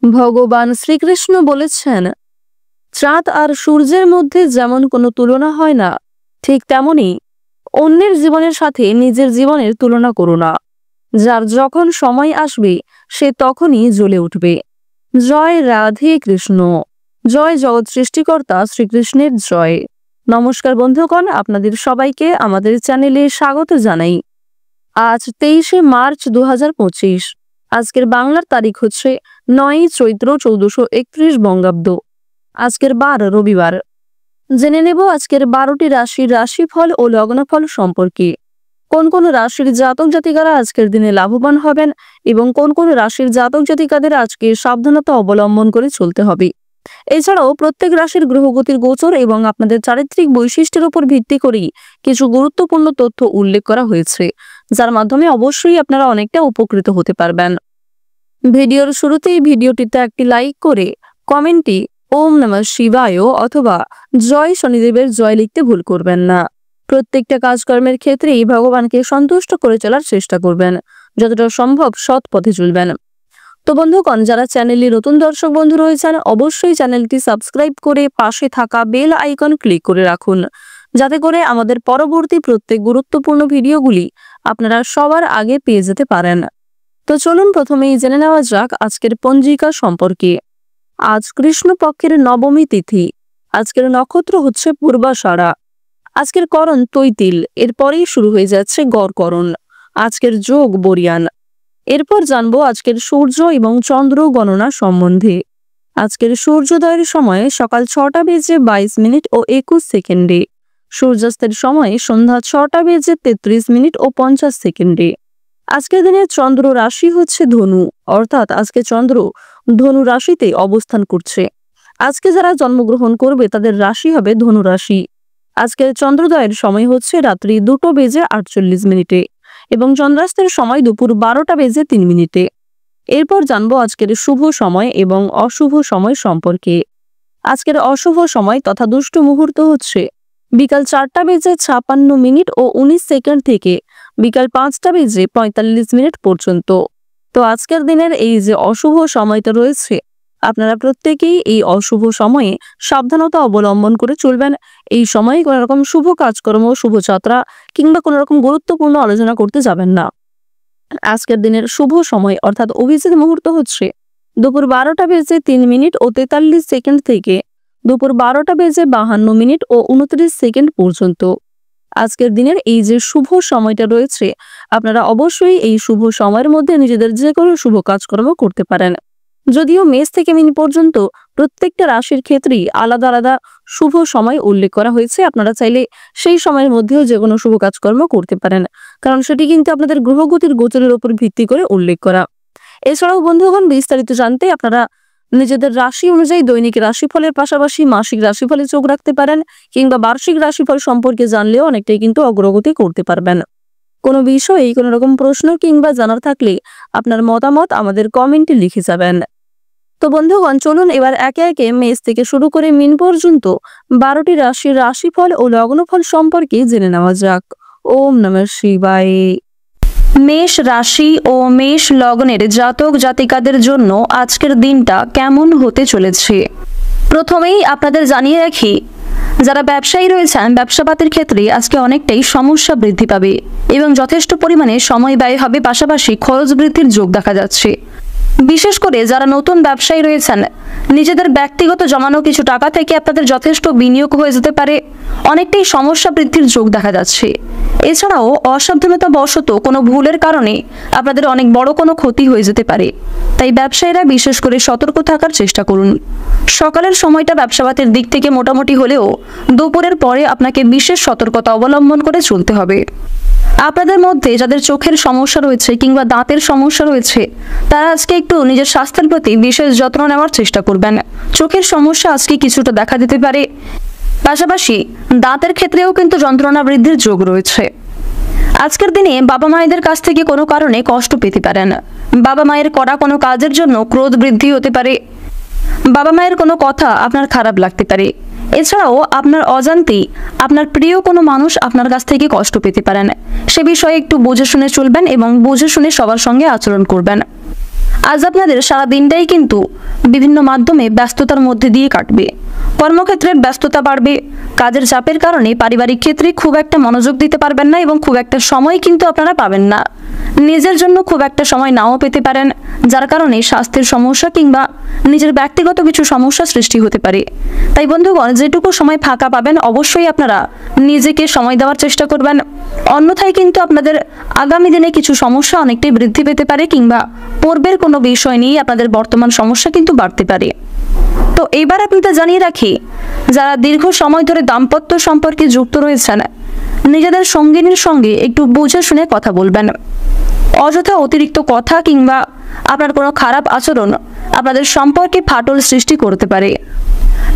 ভগবান শ্রীকৃষ্ণ বলেছেন, চাঁদ আর সূর্যের মধ্যে যেমন কোনো তুলনা হয় না, ঠিক তেমনি অন্যের জীবনের সাথে নিজের জীবনের তুলনা করো না। যার যখন সময় আসবে সে তখনই জ্বলে উঠবে। জয় রাধে কৃষ্ণ। জয় জগৎ সৃষ্টিকর্তা শ্রীকৃষ্ণের জয়। নমস্কার বন্ধুগণ, আপনাদের সবাইকে আমাদের চ্যানেলে স্বাগত জানাই। আজ 23শে মার্চ 2025। আজকের বাংলার তারিখ হচ্ছে 9ই চৈত্র 1431 বঙ্গাব্দ। আজকের বার রবিবার। জেনে নেব আজকের 12টি রাশির রাশিফল ও লগ্নফল সম্পর্কে। কোন কোন রাশির জাতক জাতিকারা আজকের দিনে লাভবান হবেন এবং কোন কোন রাশির জাতক জাতিকাদের আজকে সাবধানতা অবলম্বন করে চলতে হবে। এছাড়াও প্রত্যেক রাশির গ্রহগতির গোচর এবং আপনাদের চারিত্রিক বৈশিষ্ট্যের উপর ভিত্তি করেই কিছু গুরুত্বপূর্ণ তথ্য উল্লেখ করা হয়েছে, যার মাধ্যমে অবশ্যই আপনারা অনেকটা উপকৃত হতে পারবেন। ভিডিওর শুরুতেই ভিডিওটিতে একটি লাইক করে কমেন্টে ওম নমঃ শিবায় অথবা জয় শনিদেবের জয় লিখতে ভুল করবেন না। প্রত্যেকটা কাজকর্মের ক্ষেত্রেই ভগবানকে সন্তুষ্ট করে চলার চেষ্টা করবেন, যতটা সম্ভব সৎ পথে চলবেন। তো বন্ধুগণ, যারা চ্যানেলে নতুন দর্শক বন্ধু রয়েছেন অবশ্যই চ্যানেলটি সাবস্ক্রাইব করে পাশে থাকা বেল আইকন ক্লিক করে রাখুন, যাতে করে আমাদের পরবর্তী প্রত্যেক গুরুত্বপূর্ণ ভিডিওগুলি আপনারা সবার আগে পেয়ে যেতে পারেন। তো চলুন প্রথমেই জেনে নেওয়া যাক আজকের পঞ্জিকা সম্পর্কে। আজ কৃষ্ণপক্ষের নবমী তিথি। আজকের নক্ষত্র হচ্ছে পূর্বাষাঢ়া। আজকের করণ তৈতিল, এরপরেই শুরু হয়ে যাচ্ছে গড়করণ। আজকের যোগ বরিয়ান। এরপর জানবো আজকের সূর্য এবং চন্দ্র গণনা সম্বন্ধে। আজকের সূর্যোদয়ের সময় সকাল 6টা বেজে 22 মিনিট ও 21 সেকেন্ডে। সূর্যাস্তের সময় সন্ধ্যা 6টা বেজে 33 মিনিট ও 50 সেকেন্ডে। আজকের দিনে চন্দ্র রাশি হচ্ছে ধনু, অর্থাৎ আজকে চন্দ্র ধনু রাশিতে অবস্থান করছে। আজকে যারা জন্মগ্রহণ করবে তাদের রাশি হবে ধনু রাশি। আজকের চন্দ্রোদয়ের সময় হচ্ছে রাত্রি 2টো বেজে 48 মিনিটে এবং চন্দ্রাস্তের সময় দুপুর 12টা বেজে 3 মিনিটে। এরপর জানবো আজকের শুভ সময় এবং অশুভ সময় সম্পর্কে। আজকের অশুভ সময় তথা দুষ্ট মুহূর্ত হচ্ছে বিকাল 4টা বেজে 56 মিনিট ও 19 সেকেন্ড থেকে বিকাল 5টা বেজে 45 মিনিট পর্যন্ত। তো আজকের দিনের এই যে অশুভ সময়টা রয়েছে, আপনারা প্রত্যেকেই এই অশুভ সময়ে সাবধানতা অবলম্বন করে চলবেন। এই সময়ে কোনো রকম শুভ কাজকর্ম, শুভযাত্রা কিংবা কোনো রকম গুরুত্বপূর্ণ আলোচনা করতে যাবেন না। আজকের দিনের শুভ সময় অর্থাৎ অভিজিৎ মুহূর্ত হচ্ছে দুপুর 12টা বেজে 3 মিনিট ও 43 সেকেন্ড থেকে দুপুর 12টা বেজে 52 মিনিট ও 29 সেকেন্ড পর্যন্ত। আজকের দিনের এই যে শুভ সময়টা রয়েছে, আপনারা অবশ্যই এই শুভ সময়ের মধ্যে নিজেদের যে কোনো শুভ কাজকর্ম করতে পারেন। যদিও মেষ থেকে মিন পর্যন্ত প্রত্যেকটা রাশির ক্ষেত্রেই আলাদা আলাদা শুভ সময় উল্লেখ করা হয়েছে। আপনারা চাইলে সেই সময়ের মধ্যেও যে কোনো শুভ কাজকর্ম করতে পারেন, কারণ সেটি কিন্তু আপনাদের গ্রহগতির গোচরের উপর ভিত্তি করে উল্লেখ করা। এছাড়াও বন্ধুগণ, বিস্তারিত জানতে আপনারা নিজেদের রাশি অনুযায়ী দৈনিক রাশিফলের পাশাপাশি মাসিক রাশিফলে চোখ রাখতে পারেন, কিংবা বার্ষিক রাশিফল সম্পর্কে জানলেও অনেকটাই কিন্তু অগ্রগতি করতে পারবেন। কোনো বিষয়ে কোনো রকম প্রশ্ন কিংবা জানার থাকলে আপনার মতামত আমাদের কমেন্টে লিখে যাবেন। তো বন্ধুগণ, চলুন এবার একে একে মেষ থেকে শুরু করে মিন পর্যন্ত 12টি রাশির রাশিফল ও লগ্নফল সম্পর্কে জেনে নেওয়া যাক। ওম নমঃ শিবায়। মেষ রাশি ও মেষ লগ্নের জাতক জাতিকাদের জন্য আজকের দিনটা কেমন হতে চলেছে। প্রথমেই আপনাদের জানিয়ে রাখি, যারা ব্যবসায়ী রয়েছেন ব্যবসাপাতির ক্ষেত্রে আজকে অনেকটাই সমস্যা বৃদ্ধি পাবে এবং যথেষ্ট পরিমাণে সময় ব্যয় হবে, পাশাপাশি খরচ বৃদ্ধির যোগ দেখা যাচ্ছে। বিশেষ করে যারা নতুন ব্যবসায়ী রয়েছেন, নিজেদের ব্যক্তিগত জমানো কিছু টাকা থেকে আপনাদের যথেষ্ট বিনিয়োগ হয়ে যেতে পারে, অনেকটাই সমস্যা বৃদ্ধির যোগ দেখা যাচ্ছে। এছাড়াও অসাবধানতা বশত কোনো ভুলের কারণে আপনাদের অনেক বড় কোনো ক্ষতি হয়ে যেতে পারে, তাই ব্যবসায়ীরা বিশেষ করে সতর্ক থাকার চেষ্টা করুন। সকালের সময়টা ব্যবসাপাতির দিক থেকে মোটামুটি হলেও দুপুরের পরে আপনাকে বিশেষ সতর্কতা অবলম্বন করে চলতে হবে। আপনাদের মধ্যে যাদের চোখের সমস্যা রয়েছে কিংবা দাঁতের সমস্যা রয়েছে, তারা আজকে একটু নিজের স্বাস্থ্যের প্রতি বিশেষ যত্ন নেওয়ার চেষ্টা করবেন। চোখের সমস্যা আজকে কিছুটা দেখা দিতে পারে, পাশাপাশি দাঁতের ক্ষেত্রেও কিন্তু যন্ত্রণা বৃদ্ধির যোগ রয়েছে। আজকের দিনে বাবা মায়েদের কাছ থেকে কোনো কারণে কষ্ট পেতে পারেন। বাবা মায়ের করা কোনো কাজের জন্য ক্রোধ বৃদ্ধি হতে পারে। বাবা মায়ের কোনো কথা আপনার খারাপ লাগতে পারে। এছাড়াও আপনার অজান্তেই আপনার প্রিয় কোনো মানুষ আপনার কাছ থেকে কষ্ট পেতে পারেন। সে বিষয়ে একটু বুঝে শুনে চলবেন এবং বুঝে শুনে সবার সঙ্গে আচরণ করবেন। আজ আপনাদের সারা দিনটাই কিন্তু বিভিন্ন মাধ্যমে ব্যস্ততার মধ্যে দিয়ে কাটবে। কর্মক্ষেত্রে ব্যস্ততা বাড়বে, কাজের চাপের কারণে পারিবারিক ক্ষেত্রে খুব একটা মনোযোগ দিতে পারবেন না এবং খুব একটা সময় কিন্তু আপনারা পাবেন না। নিজের জন্য খুব একটা সময় নাও পেতে পারেন, যার কারণে স্বাস্থ্যের সমস্যা কিংবা নিজের ব্যক্তিগত কিছু সমস্যা সৃষ্টি হতে পারে। তাই বন্ধুগণ, যেটুকু সময় ফাঁকা পাবেন অবশ্যই আপনারা নিজেকে সময় দেওয়ার চেষ্টা করবেন। অন্যথায় কিন্তু আপনাদের আগামী দিনে কিছু সমস্যা অনেকটাই বৃদ্ধি পেতে পারে কিংবা পূর্বের কোনো বিষয় নিয়ে আপনাদের বর্তমান সমস্যা কিন্তু বাড়তে পারে। তো এইবার আপনাদের জানিয়ে রাখি, যারা দীর্ঘ সময় ধরে দাম্পত্য সম্পর্কে যুক্ত রয়েছেন, নিজেদের সঙ্গিনীর সঙ্গে একটু বুঝে শুনে কথা বলবেন। অযথা অতিরিক্ত কথা কিংবা আপনার কোনো খারাপ আচরণ আপনাদের সম্পর্কে ফাটল সৃষ্টি করতে পারে।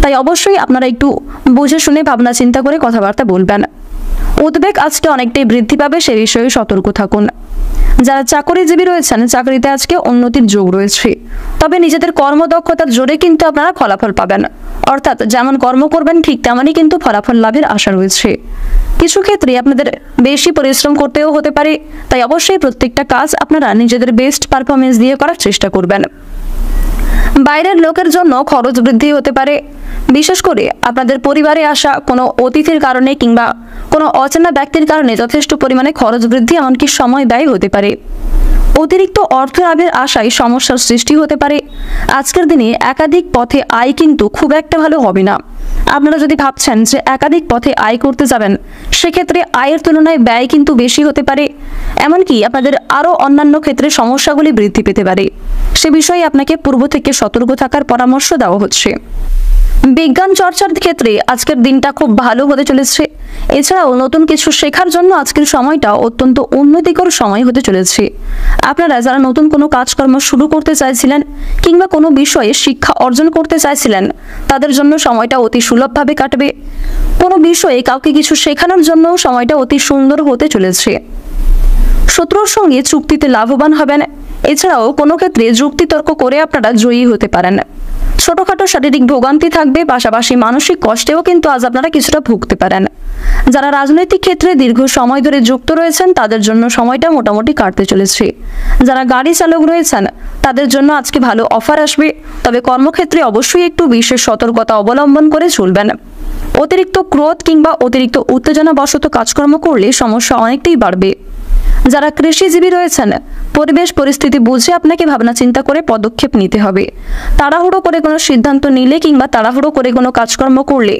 তাই অবশ্যই আপনারা একটু বুঝে শুনে ভাবনা চিন্তা করে কথাবার্তা বলবেন। উদ্বেগ আজকে অনেকটাই বৃদ্ধি পাবে, সে বিষয়ে সতর্ক থাকুন। যারা চাকরিজীবী রয়েছেন, চাকরিতে আজকে উন্নতির যোগ রয়েছে, তবে নিজেদের কর্মদক্ষতার জোরে কিন্তু আপনারা ফলাফল পাবেন। অর্থাৎ যেমন কর্ম করবেন ঠিক তেমনই কিন্তু ফলাফল লাভের আশা রয়েছে। কিছু ক্ষেত্রে আপনাদের বেশি পরিশ্রম করতেও হতে পারে, তাই অবশ্যই প্রত্যেকটা কাজ আপনারা নিজেদের বেস্ট পারফরমেন্স দিয়ে করার চেষ্টা করবেন। বাইরের লোকের জন্য খরচ বৃদ্ধি হতে পারে, বিশেষ করে আপনাদের পরিবারে আসা কোনো অতিথির কারণে কিংবা কোনো অচেনা ব্যক্তির কারণে যথেষ্ট পরিমাণে খরচ বৃদ্ধি, এমনকি সময় ব্যয় হতে পারে। অতিরিক্ত অর্থ লাভের আশায় সমস্যার সৃষ্টি হতে পারে। আজকের দিনে একাধিক পথে আয় কিন্তু খুব একটা ভালো হবে না। আপনারা যদি ভাবছেন যে একাধিক পথে আয় করতে যাবেন, সেক্ষেত্রে আয়ের তুলনায় ব্যয় কিন্তু বেশি হতে পারে, এমনকি আপনাদের আরও অন্যান্য ক্ষেত্রে সমস্যাগুলি বৃদ্ধি পেতে পারে। সে বিষয়ে আপনাকে পূর্ব থেকে সতর্ক থাকার পরামর্শ দেওয়া হচ্ছে। বিজ্ঞান চর্চার ক্ষেত্রে আজকের দিনটা খুব ভালো হতে চলেছে। এছাড়াও নতুন কিছু শেখার জন্য আজকের সময়টা অত্যন্ত উন্নতিকর সময় হতে চলেছে। আপনারা যারা নতুন কোনো কাজকর্ম শুরু করতে চাইছিলেন কিংবা কোনো বিষয়ে শিক্ষা অর্জন করতে চাইছিলেন, তাদের জন্য সময়টা অতি সুলভভাবে কাটবে। কোনো বিষয়ে কাউকে কিছু শেখানোর জন্য সময়টা অতি সুন্দর হতে চলেছে। শত্রুর সঙ্গে চুক্তিতে লাভবান হবেন। এছাড়াও কোনো ক্ষেত্রে যুক্তিতর্ক করে আপনারা জয়ী হতে পারেন। ছোটখাটো শারীরিক ভোগান্তি থাকবে, পাশাপাশি মানসিক কষ্টেও কিন্তু আজ আপনারা কিছুটা ভুগতে পারেন। যারা রাজনৈতিক ক্ষেত্রে দীর্ঘ সময় ধরে যুক্ত রয়েছেন, তাদের জন্য সময়টা মোটামুটি কাটতে চলেছে। যারা গাড়ি চালক রয়েছেন, তাদের জন্য আজকে ভালো অফার আসবে, তবে কর্মক্ষেত্রে অবশ্যই একটু বিশেষ সতর্কতা অবলম্বন করে চলবেন। অতিরিক্ত ক্রোধ কিংবা অতিরিক্ত উত্তেজনাবশত কাজকর্ম করলে সমস্যা অনেকটাই বাড়বে। যারা কৃষিজীবী রয়েছেন, পরিবেশ পরিস্থিতি বুঝে আপনাকে ভাবনা চিন্তা করে পদক্ষেপ নিতে হবে। তাড়াহুড়ো করে কোনো সিদ্ধান্ত নিলে কিংবা তাড়াহুড়ো করে কোনো কাজকর্ম করলে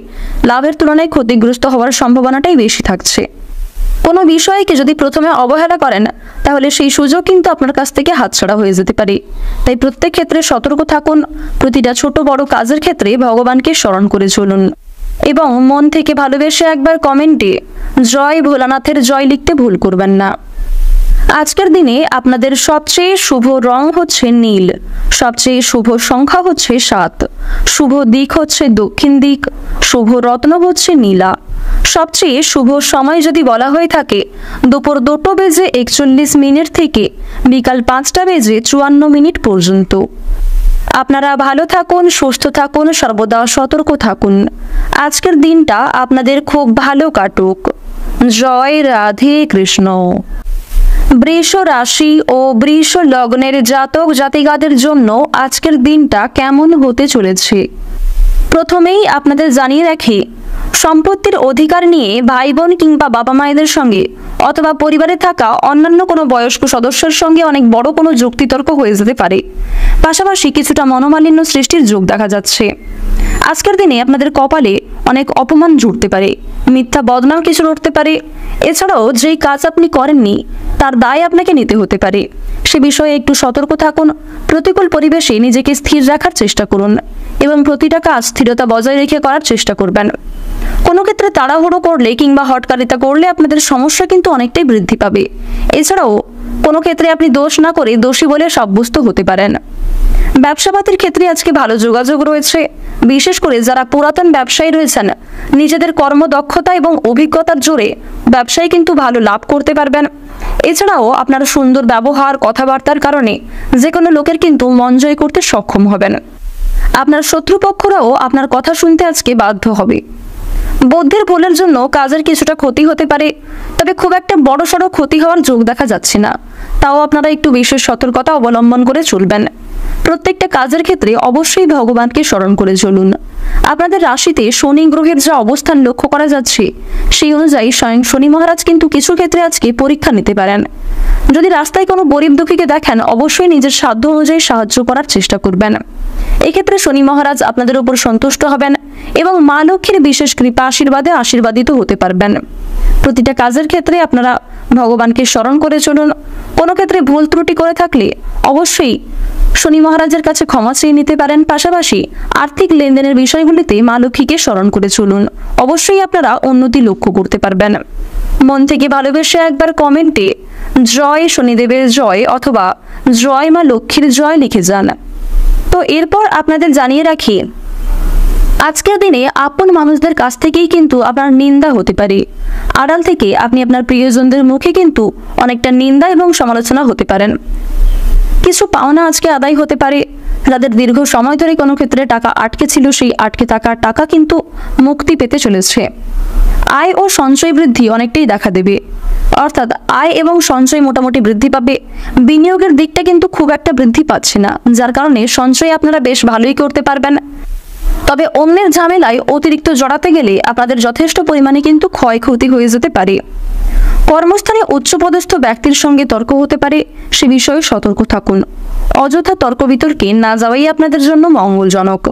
লাভের তুলনায় ক্ষতিগ্রস্ত হওয়ার সম্ভাবনাটাই বেশি থাকছে। কোনো বিষয়কে যদি প্রথমে অবহেলা করেন, তাহলে সেই সুযোগ কিন্তু আপনার কাছ থেকে হাতছাড়া হয়ে যেতে পারে। তাই প্রত্যেক ক্ষেত্রে সতর্ক থাকুন। প্রতিটা ছোট বড় কাজের ক্ষেত্রে ভগবানকে স্মরণ করে চলুন এবং মন থেকে ভালোবেসে একবার কমেন্টে জয় ভোলানাথের জয় লিখতে ভুল করবেন না। আজকের দিনে আপনাদের সবচেয়ে শুভ রং হচ্ছে নীল, সবচেয়ে শুভ সংখ্যা হচ্ছে 7, শুভ দিক হচ্ছে দক্ষিণ দিক, শুভ রত্ন হচ্ছে নীলা। সবচেয়ে শুভ সময় যদি বলা হয়ে থাকে দুপুর 2:41 থেকে বিকাল 5:54 পর্যন্ত। আপনারা ভালো থাকুন, সুস্থ থাকুন, সর্বদা সতর্ক থাকুন। আজকের দিনটা আপনাদের খুব ভালো কাটুক। জয় রাধে কৃষ্ণ। বৃষ রাশি ও বৃষ লগ্নের জাতক জাতিকাদের জন্য আজকের দিনটা কেমন হতে চলেছে, প্রথমেই আপনাদের জানিয়ে রাখি, সম্পত্তির অধিকার নিয়ে ভাই বোন কিংবা বাবা মায়েদের সঙ্গে অথবা পরিবারে থাকা অন্যান্য কোনো বয়স্ক সদস্যের সঙ্গে অনেক বড় কোনো যুক্তিতর্ক হয়ে যেতে পারে। পাশাপাশি কিছুটা মনোমালিন্য সৃষ্টির যোগ দেখা যাচ্ছে। আজকের দিনে আপনাদের কপালে অনেক অপমান জুটতে পারে, মিথ্যা বদনাম কিছু উঠতে পারে। এছাড়াও যেই কাজ আপনি করেননি তার দায় আপনাকে নিতে হতে পারে। সে বিষয়ে একটু সতর্ক থাকুন। প্রতিকূল পরিবেশে নিজেকে স্থির রাখার চেষ্টা করুন এবং প্রতিটা কাজ স্থিরতা বজায় রেখে করার চেষ্টা করবেন। কোনো ক্ষেত্রে তাড়াহুড়ো করলে কিংবা হটকারিতা করলে আপনাদের সমস্যা কিন্তু অনেকটাই বৃদ্ধি পাবে। এছাড়াও কোনো ক্ষেত্রে আপনি দোষ না করে দোষী বলে সাব্যস্ত হতে পারেন। ব্যবসাপাতির ক্ষেত্রে আজকে ভালো যোগাযোগ রয়েছে। বিশেষ করে যারা পুরাতন ব্যবসায়ী রয়েছেন, নিজেদের কর্মদক্ষতা এবং অভিজ্ঞতার জোরে ব্যবসায় কিন্তু ভালো লাভ করতে পারবেন। এছাড়াও আপনার সুন্দর ব্যবহার, কথাবার্তার কারণে যে কোনো লোকের কিন্তু মন জয় করতে সক্ষম হবেন। আপনার শত্রুপক্ষরাও আপনার কথা শুনতে আজকে বাধ্য হবে। বুদ্ধির ভুলের জন্য কাজের কিছুটা ক্ষতি হতে পারে, তবে খুব একটা বড়সড় ক্ষতি হওয়ার যোগ দেখা যাচ্ছে না। তাও আপনারা একটু বিশেষ সতর্কতা অবলম্বন করে চলবেন। প্রত্যেকটা কাজের ক্ষেত্রে অবশ্যই ভগবানকে স্মরণ করে চলুন। আপনাদের রাশিতে শনি গ্রহের যা অবস্থান লক্ষ্য করা যাচ্ছে, সেই অনুযায়ী স্বয়ং শনি মহারাজ কিন্তু কিছু ক্ষেত্রে আজকে পরীক্ষা নিতে পারেন। যদি রাস্তায় কোনো গরিব দুঃখীকে দেখেন, অবশ্যই নিজের সাধ্য অনুযায়ী সাহায্য করার চেষ্টা করবেন। এক্ষেত্রে শনি মহারাজ আপনাদের উপর সন্তুষ্ট হবেন এবং মা লক্ষ্মীর বিশেষ কৃপা আশীর্বাদে আশীর্বাদিত হতে পারবেন। প্রতিটা কাজের ক্ষেত্রে আপনারা ভগবানকে স্মরণ করে চলুন। কোনো ক্ষেত্রে ভুল ত্রুটি করে থাকলে অবশ্যই শনি মহারাজের কাছে ক্ষমা চেয়ে নিতে পারেন। পাশাপাশি আর্থিক লেনদেনের বিষয়গুলিতে মা লক্ষ্মীকে স্মরণ করে চলুন। অবশ্যই আপনারা উন্নতি লক্ষ্য করতে পারবেন। মন থেকে ভালোবেসে একবার কমেন্টে জয় শনিদেবের জয় অথবা জয় মা লক্ষ্মীর জয় লিখে যান। তো এরপর আপনাদের জানিয়ে রাখি, আজকের দিনে আপন মানুষদের কাছ থেকেই কিন্তু আপনার নিন্দা হতে পারে। আড়াল থেকে আপনি আপনার প্রিয়জনদের মুখে কিন্তু অনেকটা নিন্দা এবং সমালোচনা হতে পারেন। কিছু পাওনা আজকে আদায় হতে পারে। যাদের দীর্ঘ সময় ধরে কোনো ক্ষেত্রে টাকা আটকে ছিল, সেই আটকে থাকা টাকা কিন্তু মুক্তি পেতে চলেছে। আয় ও সঞ্চয় বৃদ্ধি অনেকটাই দেখা দেবে, অর্থাৎ আয় এবং সঞ্চয় মোটামুটি বৃদ্ধি পাবে। বিনিয়োগের দিকটা কিন্তু খুব একটা বৃদ্ধি পাচ্ছে না, যার কারণে সঞ্চয় আপনারা বেশ ভালোই করতে পারবেন। তবে অন্যের ঝামেলায় অতিরিক্ত জড়াতে গেলে আপনাদের যথেষ্ট পরিমাণে কিন্তু ক্ষয়ক্ষতি হয়ে যেতে পারে। কর্মস্থানে উচ্চপদস্থ ব্যক্তির সঙ্গে তর্ক হতে পারে, সে বিষয়ে সতর্ক থাকুন। অযথা তর্ক বিতর্কে না যাওয়াই আপনাদের জন্য মঙ্গলজনক।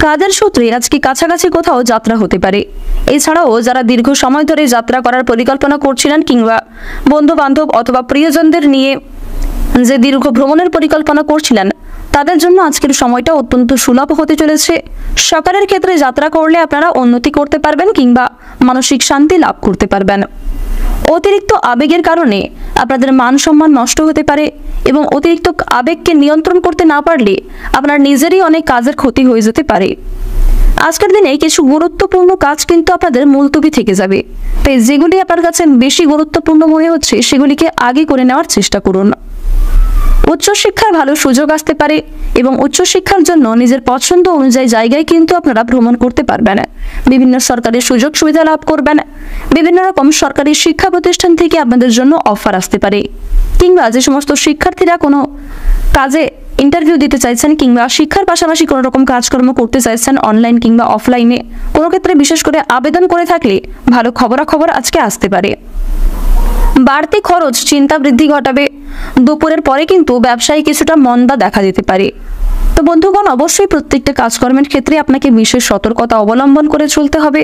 কাজের সূত্রে আজকে কাছাকাছি কোথাও যাত্রা হতে পারে। এছাড়াও যারা দীর্ঘ সময় ধরে যাত্রা করার পরিকল্পনা করছিলেন কিংবা বন্ধু বান্ধব অথবা প্রিয়জনদের নিয়ে যে দীর্ঘ ভ্রমণের পরিকল্পনা করছিলেন, তাদের জন্য আজকের সময়টা অত্যন্ত সুলভ হতে চলেছে। সকালের ক্ষেত্রে যাত্রা করলে আপনারা উন্নতি করতে পারবেন কিংবা মানসিক শান্তি লাভ করতে পারবেন। অতিরিক্ত আবেগের কারণে আপনাদের মান সম্মান নষ্ট হতে পারে এবং অতিরিক্ত আবেগকে নিয়ন্ত্রণ করতে না পারলে আপনার নিজেরই অনেক কাজের ক্ষতি হয়ে যেতে পারে। আজকের দিনে কিছু গুরুত্বপূর্ণ কাজ কিন্তু আপনাদের মুলতবি থেকে যাবে, তাই যেগুলি আপনার কাছে বেশি গুরুত্বপূর্ণ মনে হচ্ছে সেগুলিকে আগে করে নেওয়ার চেষ্টা করুন। উচ্চশিক্ষার ভালো সুযোগ আসতে পারে এবং উচ্চশিক্ষার জন্য নিজের পছন্দ অনুযায়ী জায়গায় কিন্তু আপনারা ভ্রমণ করতে পারবেন। বিভিন্ন সরকারি সুযোগ সুবিধা লাভ করবেন। বিভিন্ন রকম সরকারি শিক্ষা প্রতিষ্ঠান থেকে আপনাদের জন্য অফার আসতে পারে, কিংবা যে সমস্ত শিক্ষার্থীরা কোনো কাজে ইন্টারভিউ দিতে চাইছেন কিংবা শিক্ষার পাশাপাশি কোনো রকম কাজকর্ম করতে চাইছেন অনলাইন কিংবা অফলাইনে, কোনো ক্ষেত্রে বিশেষ করে আবেদন করে থাকলে ভালো খবরাখবর আজকে আসতে পারে। বাড়তি খরচ চিন্তা বৃদ্ধি ঘটাবে। দুপুরের পরে কিন্তু ব্যবসায় কিছুটা মন্দা দেখা দিতে পারে। তো বন্ধুগণ, অবশ্যই প্রত্যেকটা কাজকর্মের ক্ষেত্রে আপনাকে বিশেষ সতর্কতা অবলম্বন করে চলতে হবে।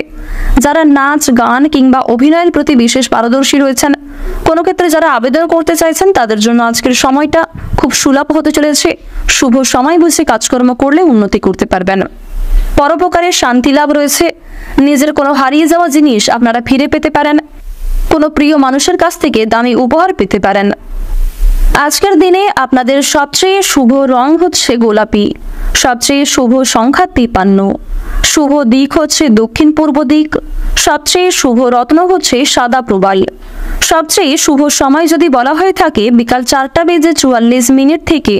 যারা নাচ গান কিংবা অভিনয়ের প্রতি বিশেষ পারদর্শী রয়েছেন, কোনো ক্ষেত্রে যারা আবেদন করতে চাইছেন, তাদের জন্য আজকের সময়টা খুব সুলভ হতে চলেছে। শুভ সময় বুঝে কাজকর্ম করলে উন্নতি করতে পারবেন। পরোপকারের শান্তি লাভ রয়েছে। নিজের কোনো হারিয়ে যাওয়া জিনিস আপনারা ফিরে পেতে পারেন। কোনো প্রিয় মানুষের কাছ থেকে দামি উপহার পেতে পারেন। আজকের দিনে আপনাদের সবচেয়ে শুভ রং হচ্ছে গোলাপি, সবচেয়ে শুভ সংখ্যা 53, শুভ দিক হচ্ছে দক্ষিণ পূর্ব দিক, সবচেয়ে শুভ রত্ন হচ্ছে সাদা প্রবাল। সবচেয়ে শুভ সময় যদি বলা হয়ে থাকে বিকাল 4:44 থেকে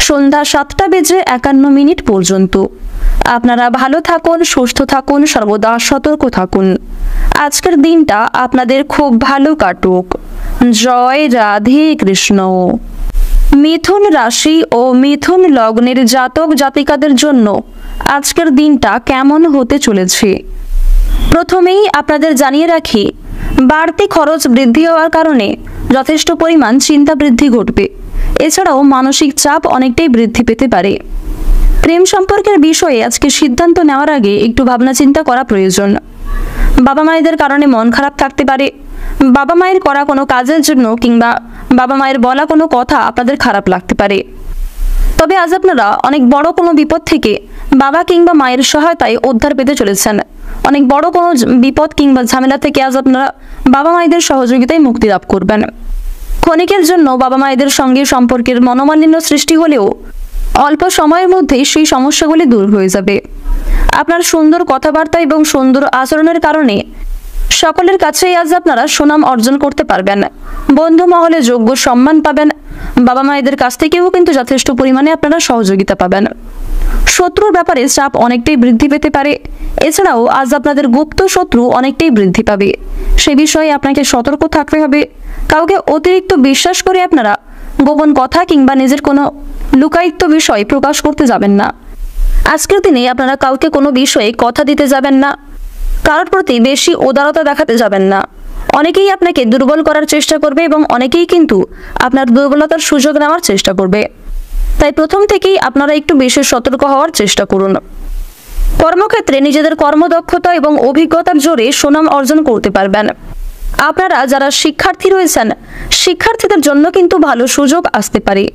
সন্ধ্যা 7:51 পর্যন্ত। আপনারা ভালো থাকুন, সুস্থ থাকুন, সর্বদা সতর্ক থাকুন। আজকের দিনটা আপনাদের খুব ভালো কাটুক। জয় রাধে কৃষ্ণ। মিথুন রাশি ও মিথুন লগ্নের জাতক জাতিকাদের জন্য আজকের দিনটা কেমন হতে চলেছে প্রথমেই আপনাদের জানিয়ে রাখি, বাড়তি খরচ বৃদ্ধি হওয়ার কারণে যথেষ্ট পরিমাণ চিন্তা বৃদ্ধি ঘটবে। এছাড়াও মানসিক চাপ অনেকটাই বৃদ্ধি পেতে পারে। প্রেম সম্পর্কের বিষয়ে আজকে সিদ্ধান্ত নেওয়ার আগে একটু ভাবনা চিন্তা করা প্রয়োজন। বাবা মায়েদের কারণে মন খারাপ থাকতে পারে। বাবা মায়ের করা কোনো কাজের জন্য কিংবা বাবা মায়ের বলা কোনো কথা আপনাদের খারাপ লাগতে পারে। তবে আজ আপনারা অনেক বড় কোনো বিপদ থেকে বাবা কিংবা মায়ের সহায়তায় উদ্ধার পেতে চলেছেন। অনেক বড় কোনো বিপদ কিংবা ঝামেলা থেকে আজ আপনারা বাবা মায়েদের সহযোগিতায় মুক্তি লাভ করবেন। ক্ষণিকের জন্য বাবা মায়েদের সঙ্গে সম্পর্কের মনোমালিন্য সৃষ্টি হলেও অল্প সময়ের মধ্যেই সেই সমস্যাগুলি দূর হয়ে যাবে। আপনার সুন্দর কথাবার্তা এবং সুন্দর আচরণের কারণে সকলের কাছেই আজ আপনারা সুনাম অর্জন করতে পারবেন। বন্ধু মহলে যোগ্য সম্মান পাবেন। বাবা মায়েদের কাছ থেকেও কিন্তু যথেষ্ট পরিমাণে আপনারা সহযোগিতা পাবেন। শত্রুর ব্যাপারে চাপ অনেকটাই বৃদ্ধি পেতে পারে। এছাড়াও আজ আপনাদের গুপ্ত শত্রু অনেকটাই বৃদ্ধি পাবে। সে বিষয়ে আপনাকে সতর্ক থাকতে হবে। কাউকে অতিরিক্ত বিশ্বাস করে আপনারা গোপন কথা কিংবা নিজের কোনো লুকায়িত বিষয় প্রকাশ করতে যাবেন না। আজকের দিনে আপনারা কাউকে কোনো বিষয়ে কথা দিতে যাবেন না, কারোর প্রতি বেশি উদারতা দেখাতে যাবেন না। অনেকেই আপনাকে দুর্বল করার চেষ্টা করবে এবং অনেকেই কিন্তু আপনার দুর্বলতার সুযোগ নেওয়ার চেষ্টা করবে। তাই প্রথম থেকেই আপনারা একটু বিশেষ সতর্ক হওয়ার চেষ্টা করুন। কর্মক্ষেত্রে নিজেদের কর্মদক্ষতা এবং অভিজ্ঞতার জোরে সুনাম অর্জন করতে পারবেন। আপনারা যারা শিক্ষার্থী রয়েছেন, শিক্ষার্থীদের জন্য কিন্তু ভালো সুযোগ আসতে পারে।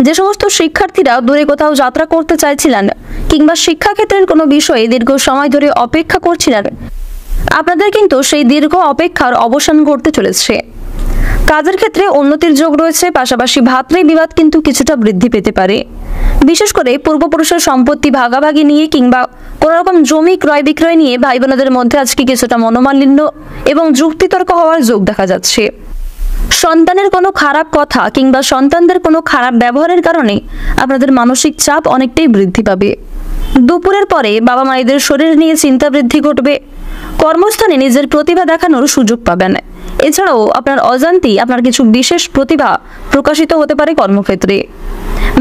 যে সমস্ত শিক্ষার্থীরা দূরে কোথাও যাত্রা করতে চাইছিলেন কিংবা শিক্ষাক্ষেত্রের কোনো বিষয়ে দীর্ঘ সময় ধরে অপেক্ষা করছিলেন, আপনাদের কিন্তু সেই দীর্ঘ অপেক্ষার অবসান ঘটতে চলেছে। কাজের ক্ষেত্রে উন্নতির যোগ রয়েছে, পাশাপাশি ভাতৃবিবাদ কিন্তু কিছুটা বৃদ্ধি পেতে পারে। বিশেষ করে পূর্বপুরুষের সম্পত্তি ভাগাভাগি নিয়ে কিংবা কোনো রকম জমি ক্রয় বিক্রয় নিয়ে ভাই বোনদের মধ্যে আজকে কিছুটা মনোমালিন্য এবং যুক্তিতর্ক হওয়ার যোগ দেখা যাচ্ছে। সন্তানের কোনো খারাপ কথা কিংবা সন্তানদের কোনো খারাপ ব্যবহারের কারণে আপনাদের মানসিক চাপ অনেকটাই বৃদ্ধি পাবে। দুপুরের পরে বাবা মায়েদের শরীর নিয়ে চিন্তা বৃদ্ধি ঘটবে। কর্মস্থানে নিজের প্রতিভা দেখানোর সুযোগ পাবেন। এছাড়াও আপনার অজান্তেই আপনার কিছু বিশেষ প্রতিভা প্রকাশিত হতে পারে কর্মক্ষেত্রে।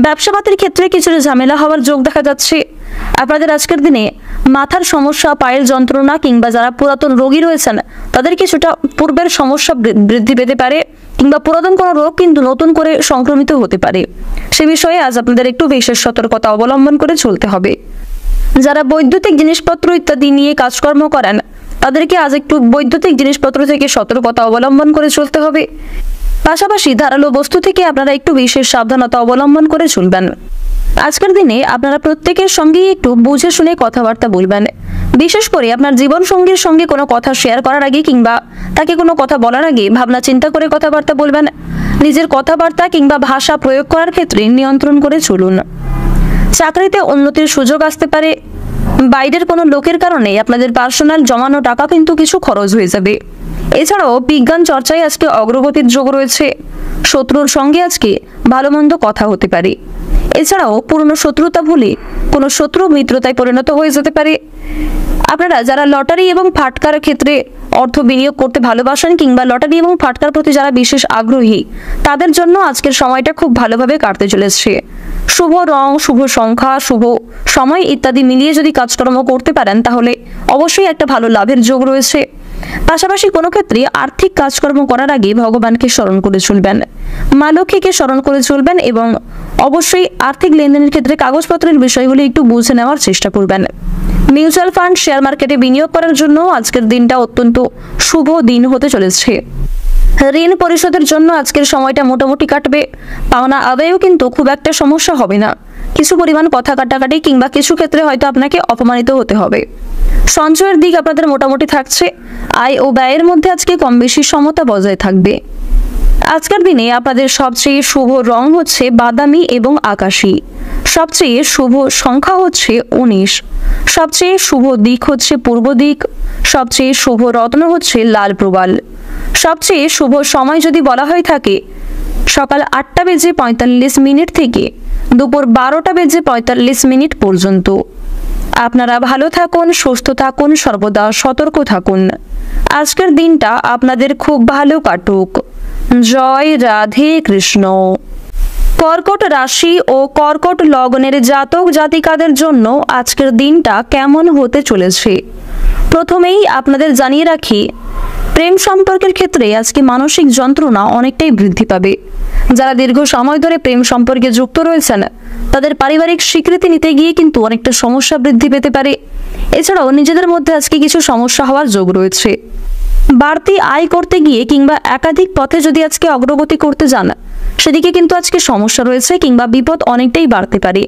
ব্যবসাপাতির ক্ষেত্রে কিছুটা ঝামেলা হওয়ার যোগ দেখা যাচ্ছে। আপনাদের আজকের দিনে মাথার সমস্যা, পায়ের যন্ত্রণা কিংবা যারা পুরাতন রোগী রয়েছেন তাদের কিছুটা পূর্বের সমস্যা বৃদ্ধি পেতে পারে কিংবা পুরাতন কোনো রোগ কিন্তু নতুন করে সংক্রমিত হতে পারে। সে বিষয়ে আজ আপনাদের একটু বিশেষ সতর্কতা অবলম্বন করে চলতে হবে। যারা বৈদ্যুতিক জিনিসপত্র ইত্যাদি নিয়ে কাজকর্ম করেন তাদেরকে আজ একটু বৈদ্যুতিক জিনিসপত্র থেকে সতর্কতা অবলম্বন করে চলতে হবে। পাশাপাশি ধারালো বস্তু থেকে আপনারা একটু বিশেষ সাবধানতা অবলম্বন করে চলবেন। আজকের দিনে আপনারা প্রত্যেকের সঙ্গেই একটু বুঝে শুনে কথাবার্তা বলবেন। বিশেষ করে আপনার জীবন সঙ্গীর সঙ্গে কোনো কথা শেয়ার করার আগে কিংবা তাকে কোনো কথা বলার আগে ভাবনা চিন্তা করে কথাবার্তা বলবেন। নিজের কথাবার্তা কিংবা ভাষা প্রয়োগ করার ক্ষেত্রে নিয়ন্ত্রণ করে চলুন। চাকরিতে উন্নতির সুযোগ আসতে পারে। বাইরের কোনো লোকের কারণে আপনাদের পার্সোনাল জমানো টাকা কিন্তু কিছু খরচ হয়ে যাবে। এছাড়াও বিজ্ঞান চর্চায় আজকে অগ্রগতির যোগ রয়েছে। শত্রুর সঙ্গে আজকে ভালো মন্দ কথা হতে পারে। এছাড়াও পুরনো শত্রুতা ভুলে কোনো শত্রু মিত্রতায় পরিণত হয়ে যেতে পারে। আপনারা যারা লটারি এবং ফাটকার ক্ষেত্রে অর্থ বিনিয়োগ করতে ভালোবাসেন কিংবা লটারি এবং ফাটকার প্রতি যারা বিশেষ আগ্রহী, তাদের জন্য আজকের সময়টা খুব ভালোভাবে কাটতে চলেছে। শুভ রং, শুভ সংখ্যা, শুভ সময় ইত্যাদি মিলিয়ে যদি কাজকর্ম করতে পারেন তাহলে অবশ্যই একটা ভালো লাভের যোগ রয়েছে। পাশাপাশি কোনো ক্ষেত্রে আর্থিক কাজকর্ম করার আগে ভগবানকে স্মরণ করে চলবেন, মা লক্ষ্মীকে স্মরণ করে চলবেন এবং অবশ্যই আর্থিক লেনদেনের ক্ষেত্রে কাগজপত্রের বিষয়গুলি একটু বুঝে নেওয়ার চেষ্টা করবেন। মিউচুয়াল ফান্ড, শেয়ার মার্কেটে বিনিয়োগ করার জন্য আজকের দিনটা অত্যন্ত শুভ দিন হতে চলেছে। ঋণ পরিশোধের জন্য আজকের সময়টা মোটামুটি কাটবে। পাওনা আদায়েও কিন্তু খুব একটা সমস্যা হবে না। কিছু পরিমাণ কথা কাটাকাটি কিংবা কিছু ক্ষেত্রে হয়তো আপনাকে অপমানিত হতে হবে। সঞ্চয়ের দিক আপনাদের মোটামুটি থাকছে। আয় ও ব্যয়ের মধ্যে আজকে কম বেশি সমতা বজায় থাকবে। আজকের দিনে আপনাদের সবচেয়ে শুভ রং হচ্ছে বাদামি এবং আকাশী। সবচেয়ে শুভ সংখ্যা হচ্ছে 19। সবচেয়ে শুভ দিক হচ্ছে পূর্ব দিক। সবচেয়ে শুভ রত্ন হচ্ছে লাল প্রবাল। সবচেয়ে শুভ সময় যদি বলা হয়ে থাকে সকাল 8:45 থেকে দুপুর 12:45 পর্যন্ত। আপনারা ভালো থাকুন, সুস্থ থাকুন, সর্বদা সতর্ক থাকুন। আজকের দিনটা আপনাদের খুব ভালো কাটুক। জয় রাধে কৃষ্ণ। কর্কট রাশি ও কর্কট লগ্নের জাতক জাতিকাদের জন্য আজকের দিনটা কেমন হতে চলেছে প্রথমেই আপনাদের জানিয়ে রাখি, প্রেম সম্পর্কের ক্ষেত্রে আজকে মানসিক যন্ত্রণা অনেকটাই বৃদ্ধি পাবে। যারা দীর্ঘ সময় ধরে প্রেম সম্পর্কে যুক্ত রয়েছেন তাদের পারিবারিক স্বীকৃতি নিতে গিয়ে কিন্তু অনেকটা সমস্যা বৃদ্ধি পেতে পারে। এছাড়াও নিজেদের মধ্যে আজকে কিছু সমস্যা হওয়ার যোগ রয়েছে। বাড়তি আয় করতে গিয়ে কিংবা একাধিক পথে যদি আজকে অগ্রগতি করতে যান সেদিকে কিন্তু আজকে সমস্যা রয়েছে কিংবা বিপদ অনেকটাই বাড়তে পারে।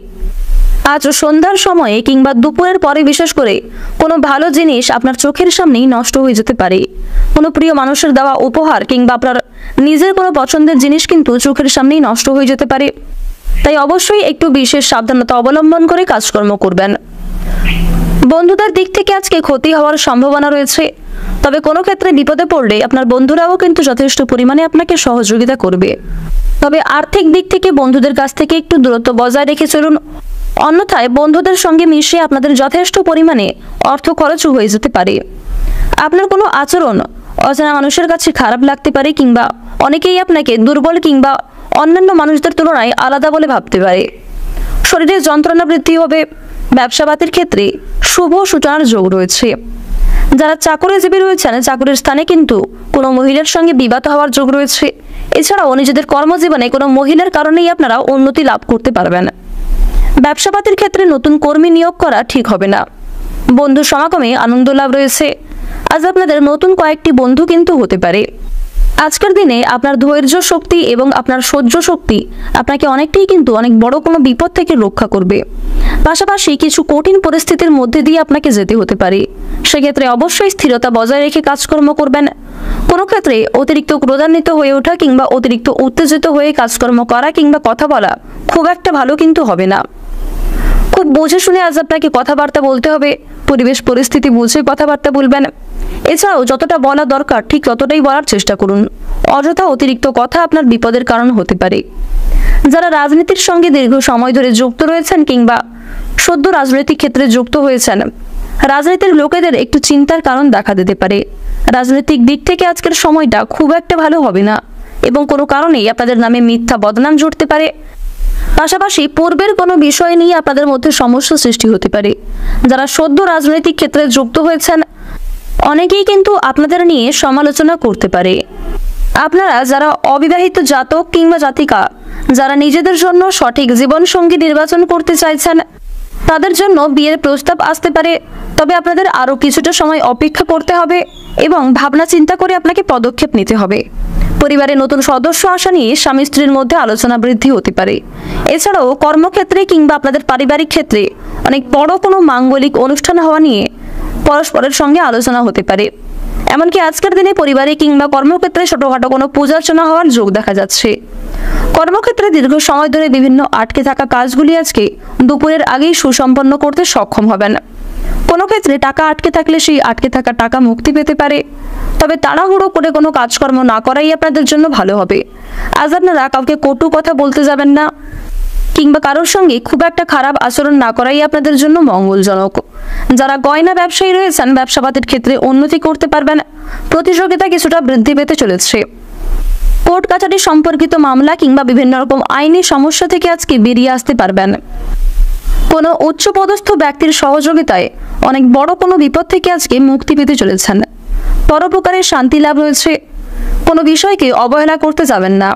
আজ সন্ধ্যার সময়ে কিংবা দুপুরের পরে বিশেষ করে কোনো ভালো জিনিস আপনার চোখের সামনেই নষ্ট হয়ে যেতে পারে। কোনো প্রিয় মানুষের দেওয়া উপহার কিংবা আপনার নিজের কোনো পছন্দের জিনিস কিন্তু চোখের সামনেই নষ্ট হয়ে যেতে পারে। তাই অবশ্যই একটু বিশেষ সাবধানতা অবলম্বন করে কাজকর্ম করবেন। বন্ধুদের দিক থেকে আজকে ক্ষতি হওয়ার সম্ভাবনা রয়েছে। তবে কোনো ক্ষেত্রে বিপদে পড়লে আপনার বন্ধুরাও কিন্তু যথেষ্ট পরিমাণে আপনাকে সহযোগিতা করবে। তবে আর্থিক দিক থেকে বন্ধুদের কাছ থেকে একটু দূরত্ব বজায় রেখে চলুন। অন্যথায় বন্ধুদের সঙ্গে মিশে আপনাদের যথেষ্ট পরিমাণে অর্থ খরচও হয়ে যেতে পারে। আপনার কোনো আচরণ অজানা মানুষের কাছে খারাপ লাগতে পারে কিংবা অনেকেই আপনাকে দুর্বল কিংবা অন্যান্য মানুষদের তুলনায় আলাদা বলে ভাবতে পারে। শরীরে যন্ত্রণা বৃদ্ধি হবে। ব্যবসাপাতির ক্ষেত্রে শুভ সূচনার যোগ রয়েছে। যারা চাকরিজীবী রয়েছেন চাকরির স্থানে কিন্তু কোনো মহিলার সঙ্গে বিবাদ হওয়ার যোগ রয়েছে। এছাড়াও নিজেদের কর্মজীবনে কোনো মহিলার কারণেই আপনারা উন্নতি লাভ করতে পারবেন। ব্যবসাপাতির ক্ষেত্রে নতুন কর্মী নিয়োগ করা ঠিক হবে না। বন্ধু সমাগমে আনন্দ লাভ রয়েছে। আজ আপনাদের নতুন কয়েকটি বন্ধু কিন্তু হতে পারে। আজকের দিনে আপনার ধৈর্য শক্তি এবং আপনার সহ্য শক্তি আপনাকে অনেক বড় কোনো বিপদ থেকে রক্ষা করবে। পাশাপাশি কিছু কঠিন পরিস্থিতির মধ্যে দিয়ে আপনাকে যেতে হতে পারে। সেক্ষেত্রে অবশ্যই স্থিরতা বজায় রেখে কাজকর্ম করবেন। কোনো ক্ষেত্রে অতিরিক্ত ক্রোধান্বিত হয়ে ওঠা কিংবা অতিরিক্ত উত্তেজিত হয়ে কাজকর্ম করা কিংবা কথা বলা খুব একটা ভালো কিন্তু হবে না। খুব বুঝে শুনে আজ আপনাকে কথাবার্তা বলতে হবে। পরিবেশ পরিস্থিতি বুঝে কথাবার্তা বলবেন। এছাড়াও যতটা বলা দরকার ঠিক ততটাই বলার চেষ্টা করুন। অযথা অতিরিক্ত কথা আপনার বিপদের কারণ হতে পারে। যারা রাজনীতির সঙ্গে দীর্ঘ সময় ধরে যুক্ত রয়েছেন কিংবা সদ্য রাজনৈতিক ক্ষেত্রে যুক্ত হয়েছেন, রাজনীতির লোকেদের একটু চিন্তার কারণ দেখা দিতে পারে। রাজনৈতিক দিক থেকে আজকের সময়টা খুব একটা ভালো হবে না এবং কোনো কারণেই আপনাদের নামে মিথ্যা বদনাম জুড়তে পারে। পাশাপাশি পূর্বের কোনো বিষয় নিয়ে আপনাদের মধ্যে সমস্যা সৃষ্টি হতে পারে। যারা সদ্য রাজনৈতিক ক্ষেত্রে যুক্ত হয়েছেন অনেকেই কিন্তু আপনাদের নিয়ে সমালোচনা করতে পারে। আপনারা যারা অবিবাহিত জাতক কিংবা জাতিকা, যারা নিজেদের জন্য সঠিক জীবনসঙ্গী নির্বাচন করতে চাইছেন, তাদের জন্য বিয়ের প্রস্তাব আসতে পারে। তবে আপনাদের আরও কিছুটা সময় অপেক্ষা করতে হবে এবং ভাবনা চিন্তা করে আপনাকে পদক্ষেপ নিতে হবে। পরিবারে নতুন সদস্য আসা নিয়ে স্বামী স্ত্রীর মধ্যে আলোচনা বৃদ্ধি হতে পারে। এছাড়াও কর্মক্ষেত্রে কিংবা আপনাদের পারিবারিক ক্ষেত্রে অনেক বড় কোনো মাঙ্গলিক অনুষ্ঠান হওয়া নিয়ে পরস্পরের সঙ্গে আলোচনা হতে পারে। এমনকি আজকের দিনে পরিবারে কিংবা কর্মক্ষেত্রে ছোটখাটো কোনো পূজার্চনা হওয়ার যোগ দেখা যাচ্ছে। কর্মক্ষেত্রে দীর্ঘ সময় ধরে বিভিন্ন আটকে থাকা কাজগুলি আজকে দুপুরের আগেই সুসম্পন্ন করতে সক্ষম হবেন। কোনো ক্ষেত্রে টাকা আটকে থাকলে সেই আটকে থাকা টাকা মুক্তি পেতে পারে। তবে তাড়াহুড়ো করে কোনো কাজকর্ম না করাই আপনাদের জন্য ভালো হবে। আজ আপনারা কাউকে কটু কথা বলতে যাবেন না কিংবা কারোর সঙ্গে খুব একটা খারাপ আচরণ না করাই আপনাদের জন্য মঙ্গলজনক। যারা গয়না ব্যবসায়ী রয়েছেন ব্যবসাপাতির ক্ষেত্রে উন্নতি করতে পারবেন। প্রতিযোগিতা কিছুটা বৃদ্ধি পেতে চলেছে। কোর্ট কাছারি সম্পর্কিত মামলা কিংবা বিভিন্ন রকম আইনি সমস্যা থেকে আজকে বেরিয়ে আসতে পারবেন। কোনো উচ্চপদস্থ ব্যক্তির সহযোগিতায় অনেক বড় কোনো বিপদ থেকে আজকে মুক্তি পেতে চলেছেন। পরোপকারের শান্তি লাভ রয়েছে। কোনো বিষয়কে অবহেলা করতে যাবেন না।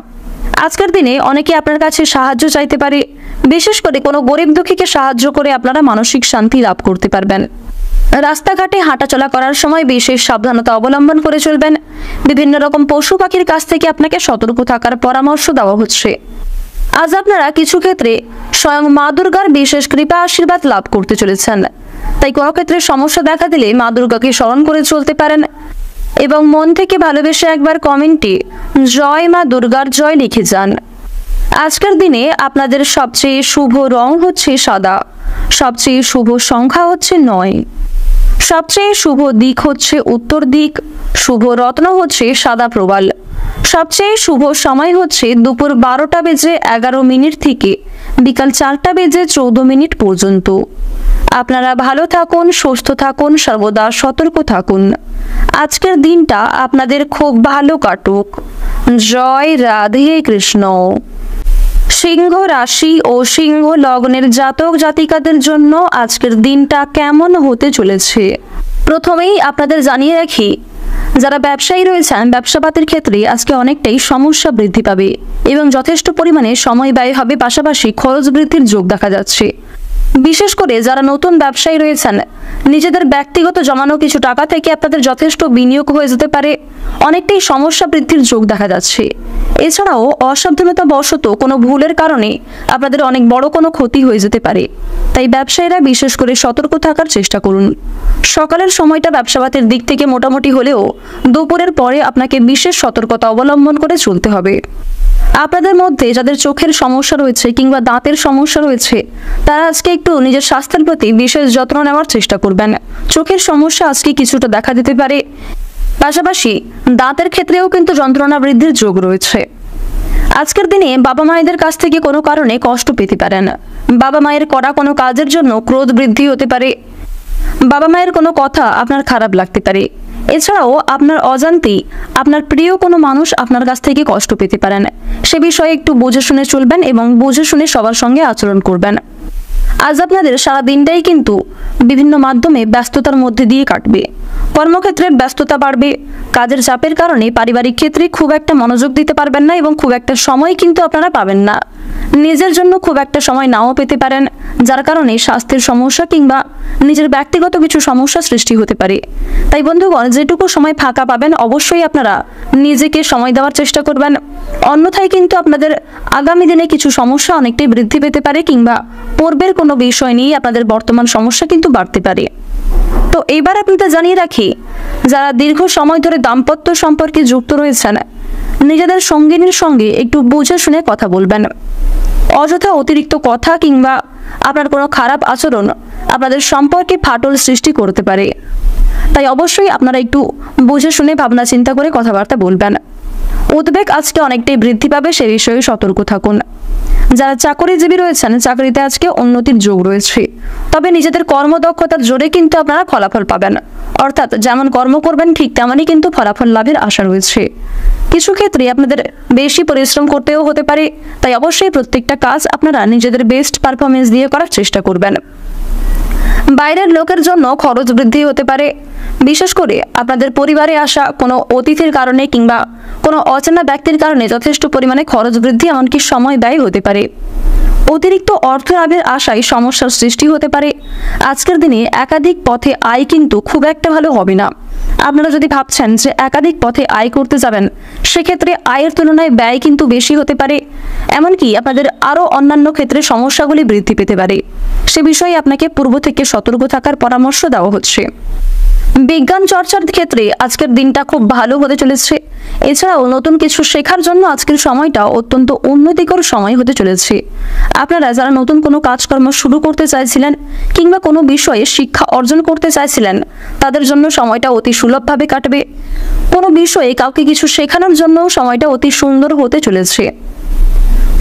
আজকের দিনে অনেকে আপনার কাছে সাহায্য চাইতে পারে। বিশেষ করে কোনো গরিব দুঃখীকে সাহায্য করে আপনারা মানসিক শান্তি লাভ করতে পারবেন। রাস্তাঘাটে হাঁটাচলা করার সময় বিশেষ সাবধানতা অবলম্বন করে চলবেন। বিভিন্ন রকম পশু পাখির কাছ থেকে আপনাকে সতর্ক থাকার পরামর্শ দেওয়া হচ্ছে। আজ আপনারা কিছু ক্ষেত্রে স্বয়ং মা দুর্গার বিশেষ কৃপা আশীর্বাদ লাভ করতে চলেছেন। তাই কোনো ক্ষেত্রে সমস্যা দেখা দিলে মা দুর্গাকে স্মরণ করে চলতে পারেন এবং মন থেকে ভালোবেসে একবার কমেন্টে জয় মা দুর্গার জয় লিখে যান। আজকের দিনে আপনাদের সবচেয়ে শুভ রং হচ্ছে সাদা। সবচেয়ে শুভ সংখ্যা হচ্ছে 9। সবচেয়ে শুভ দিক হচ্ছে উত্তর দিক। শুভ রত্ন হচ্ছে সাদা প্রবাল। সবচেয়ে শুভ সময় হচ্ছে দুপুর 12:11 থেকে বিকাল 4:14 পর্যন্ত। আপনারা ভালো থাকুন, সুস্থ থাকুন, সর্বদা সতর্ক থাকুন। আজকের দিনটা আপনাদের খুব ভালো কাটুক। জয় রাধে কৃষ্ণ। সিংহ রাশি ও সিংহ লগ্নের জাতক জাতিকাদের জন্য আজকের দিনটা কেমন হতে চলেছে প্রথমেই আপনাদের জানিয়ে রাখি, যারা ব্যবসায়ী রয়েছেন ব্যবসাপাতির ক্ষেত্রে আজকে অনেকটাই সমস্যা বৃদ্ধি পাবে এবং যথেষ্ট পরিমাণে সময় ব্যয় হবে। পাশাপাশি খরচ বৃদ্ধির যোগ দেখা যাচ্ছে। বিশেষ করে যারা নতুন ব্যবসায়ী রয়েছেন নিজেদের ব্যক্তিগত জমানো কিছু টাকা থেকে আপনাদের যথেষ্ট বিনিয়োগ হয়ে যেতে পারে। অনেকটাই সমস্যা বৃদ্ধির যোগ দেখা যাচ্ছে। এছাড়াও অসাবধানতা বশত কোনো ভুলের কারণে আপনাদের অনেক বড় কোনো ক্ষতি হয়ে যেতে পারে। তাই ব্যবসায়ীরা বিশেষ করে সতর্ক থাকার চেষ্টা করুন। সকালের সময়টা ব্যবসাপাতির দিক থেকে মোটামুটি হলেও দুপুরের পরে আপনাকে বিশেষ সতর্কতা অবলম্বন করে চলতে হবে। আপনাদের মধ্যে যাদের চোখের সমস্যা রয়েছে কিংবা দাঁতের সমস্যা রয়েছে তারা আজকে একটু নিজের স্বাস্থ্যের প্রতি বিশেষ যত্ন নেওয়ার চেষ্টা করবেন। চোখের সমস্যা আজকে কিছুটা দেখা দিতে পারে। পাশাপাশি দাঁতের ক্ষেত্রেও কিন্তু যন্ত্রণা বৃদ্ধির যোগ রয়েছে। আজকের দিনে বাবা মায়েদের কাছ থেকে কোনো কারণে কষ্ট পেতে পারেন। বাবা মায়ের করা কোনো কাজের জন্য ক্রোধ বৃদ্ধি হতে পারে। বাবা মায়ের কোনো কথা আপনার খারাপ লাগতে পারে। এছাড়াও আপনার অজান্তেই আপনার প্রিয় কোনো মানুষ আপনার কাছ থেকে কষ্ট পেতে পারেন। সে বিষয়ে একটু বুঝে শুনে চলবেন এবং বুঝে শুনে সবার সঙ্গে আচরণ করবেন। আজ আপনাদের সারা দিনটাই কিন্তু বিভিন্ন মাধ্যমে ব্যস্ততার মধ্যে দিয়ে কাটবে। কর্মক্ষেত্রের ব্যস্ততা বাড়বে, কাজের চাপের কারণে পারিবারিক ক্ষেত্রে খুব একটা মনোযোগ দিতে পারবেন না এবং খুব একটা সময় কিন্তু আপনারা পাবেন না। নিজের জন্য খুব একটা সময় নাও পেতে পারেন, যার কারণে স্বাস্থ্যের সমস্যা কিংবা নিজের ব্যক্তিগত কিছু সমস্যা সৃষ্টি হতে পারে। তাই বন্ধুগণ, যেটুকু সময় ফাঁকা পাবেন অবশ্যই আপনারা নিজেকে সময় দেওয়ার চেষ্টা করবেন। অন্যথায় কিন্তু আপনাদের আগামী দিনে কিছু সমস্যা অনেকটাই বৃদ্ধি পেতে পারে কিংবা পূর্বের কোনো বিষয় নিয়ে আপনাদের বর্তমান সমস্যা কিন্তু বাড়তে পারে। তো এইবার আপনাদের জানিয়ে রাখি, যারা দীর্ঘ সময় ধরে দাম্পত্য সম্পর্কে যুক্ত রয়েছেন, নিজেদের সঙ্গিনীর সঙ্গে একটু বুঝে শুনে কথা বলবেন। অযথা অতিরিক্ত কথা কিংবা আপনার কোনো খারাপ আচরণ আপনাদের সম্পর্কে ফাটল সৃষ্টি করতে পারে। তাই অবশ্যই আপনারা একটু বুঝে শুনে ভাবনা চিন্তা করে কথাবার্তা বলবেন। উদ্বেগ আজকে অনেকটাই বৃদ্ধি পাবে, সে বিষয়ে সতর্ক থাকুন। যারা চাকরিজীবী রয়েছেন, চাকরিতে আজকে উন্নতির যোগ রয়েছে, তবে নিজেদের কর্মদক্ষতার জোরে কিন্তু আপনারা ফলাফল পাবেন। অর্থাৎ যেমন কর্ম করবেন ঠিক তেমনই কিন্তু ফলাফল লাভের আশা রয়েছে। কিছু ক্ষেত্রে আপনাদের বেশি পরিশ্রম করতেও হতে পারে, তাই অবশ্যই প্রত্যেকটা কাজ আপনারা নিজেদের বেস্ট পারফরমেন্স দিয়ে করার চেষ্টা করবেন। বাইরের লোকের জন্য খরচ বৃদ্ধি হতে পারে, বিশেষ করে আপনাদের পরিবারে আসা কোনো অতিথির কারণে কিংবা কোনো অচেনা ব্যক্তির কারণে যথেষ্ট পরিমাণে খরচ বৃদ্ধি, এমনকি সময় ব্যয় হতে পারে। অতিরিক্ত অর্থ লাভের আশায় সমস্যার সৃষ্টি হতে পারে। আজকের দিনে একাধিক পথে আয় কিন্তু খুব একটা ভালো হবে না। আপনারা যদি ভাবছেন যে একাধিক পথে আয় করতে যাবেন, সেক্ষেত্রে আয়ের তুলনায় ব্যয় কিন্তু বেশি হতে পারে, এমনকি আপনাদের আরও অন্যান্য ক্ষেত্রে সমস্যাগুলি বৃদ্ধি পেতে পারে। সে বিষয়ে আপনাকে পূর্ব থেকে সতর্ক থাকার পরামর্শ দেওয়া হচ্ছে। বিজ্ঞান চর্চার ক্ষেত্রে আজকের দিনটা খুব ভালো হতে চলেছে। এছাড়াও নতুন কিছু শেখার জন্য আজকের সময়টা অত্যন্ত উন্নতিকর সময় হতে চলেছে। আপনারা যারা নতুন কোনো কাজকর্ম শুরু করতে চাইছিলেন কিংবা কোনো বিষয়ে শিক্ষা অর্জন করতে চাইছিলেন, তাদের জন্য সময়টা অতি সুলভভাবে কাটবে। কোনো বিষয়ে কাউকে কিছু শেখানোর জন্য সময়টা অতি সুন্দর হতে চলেছে।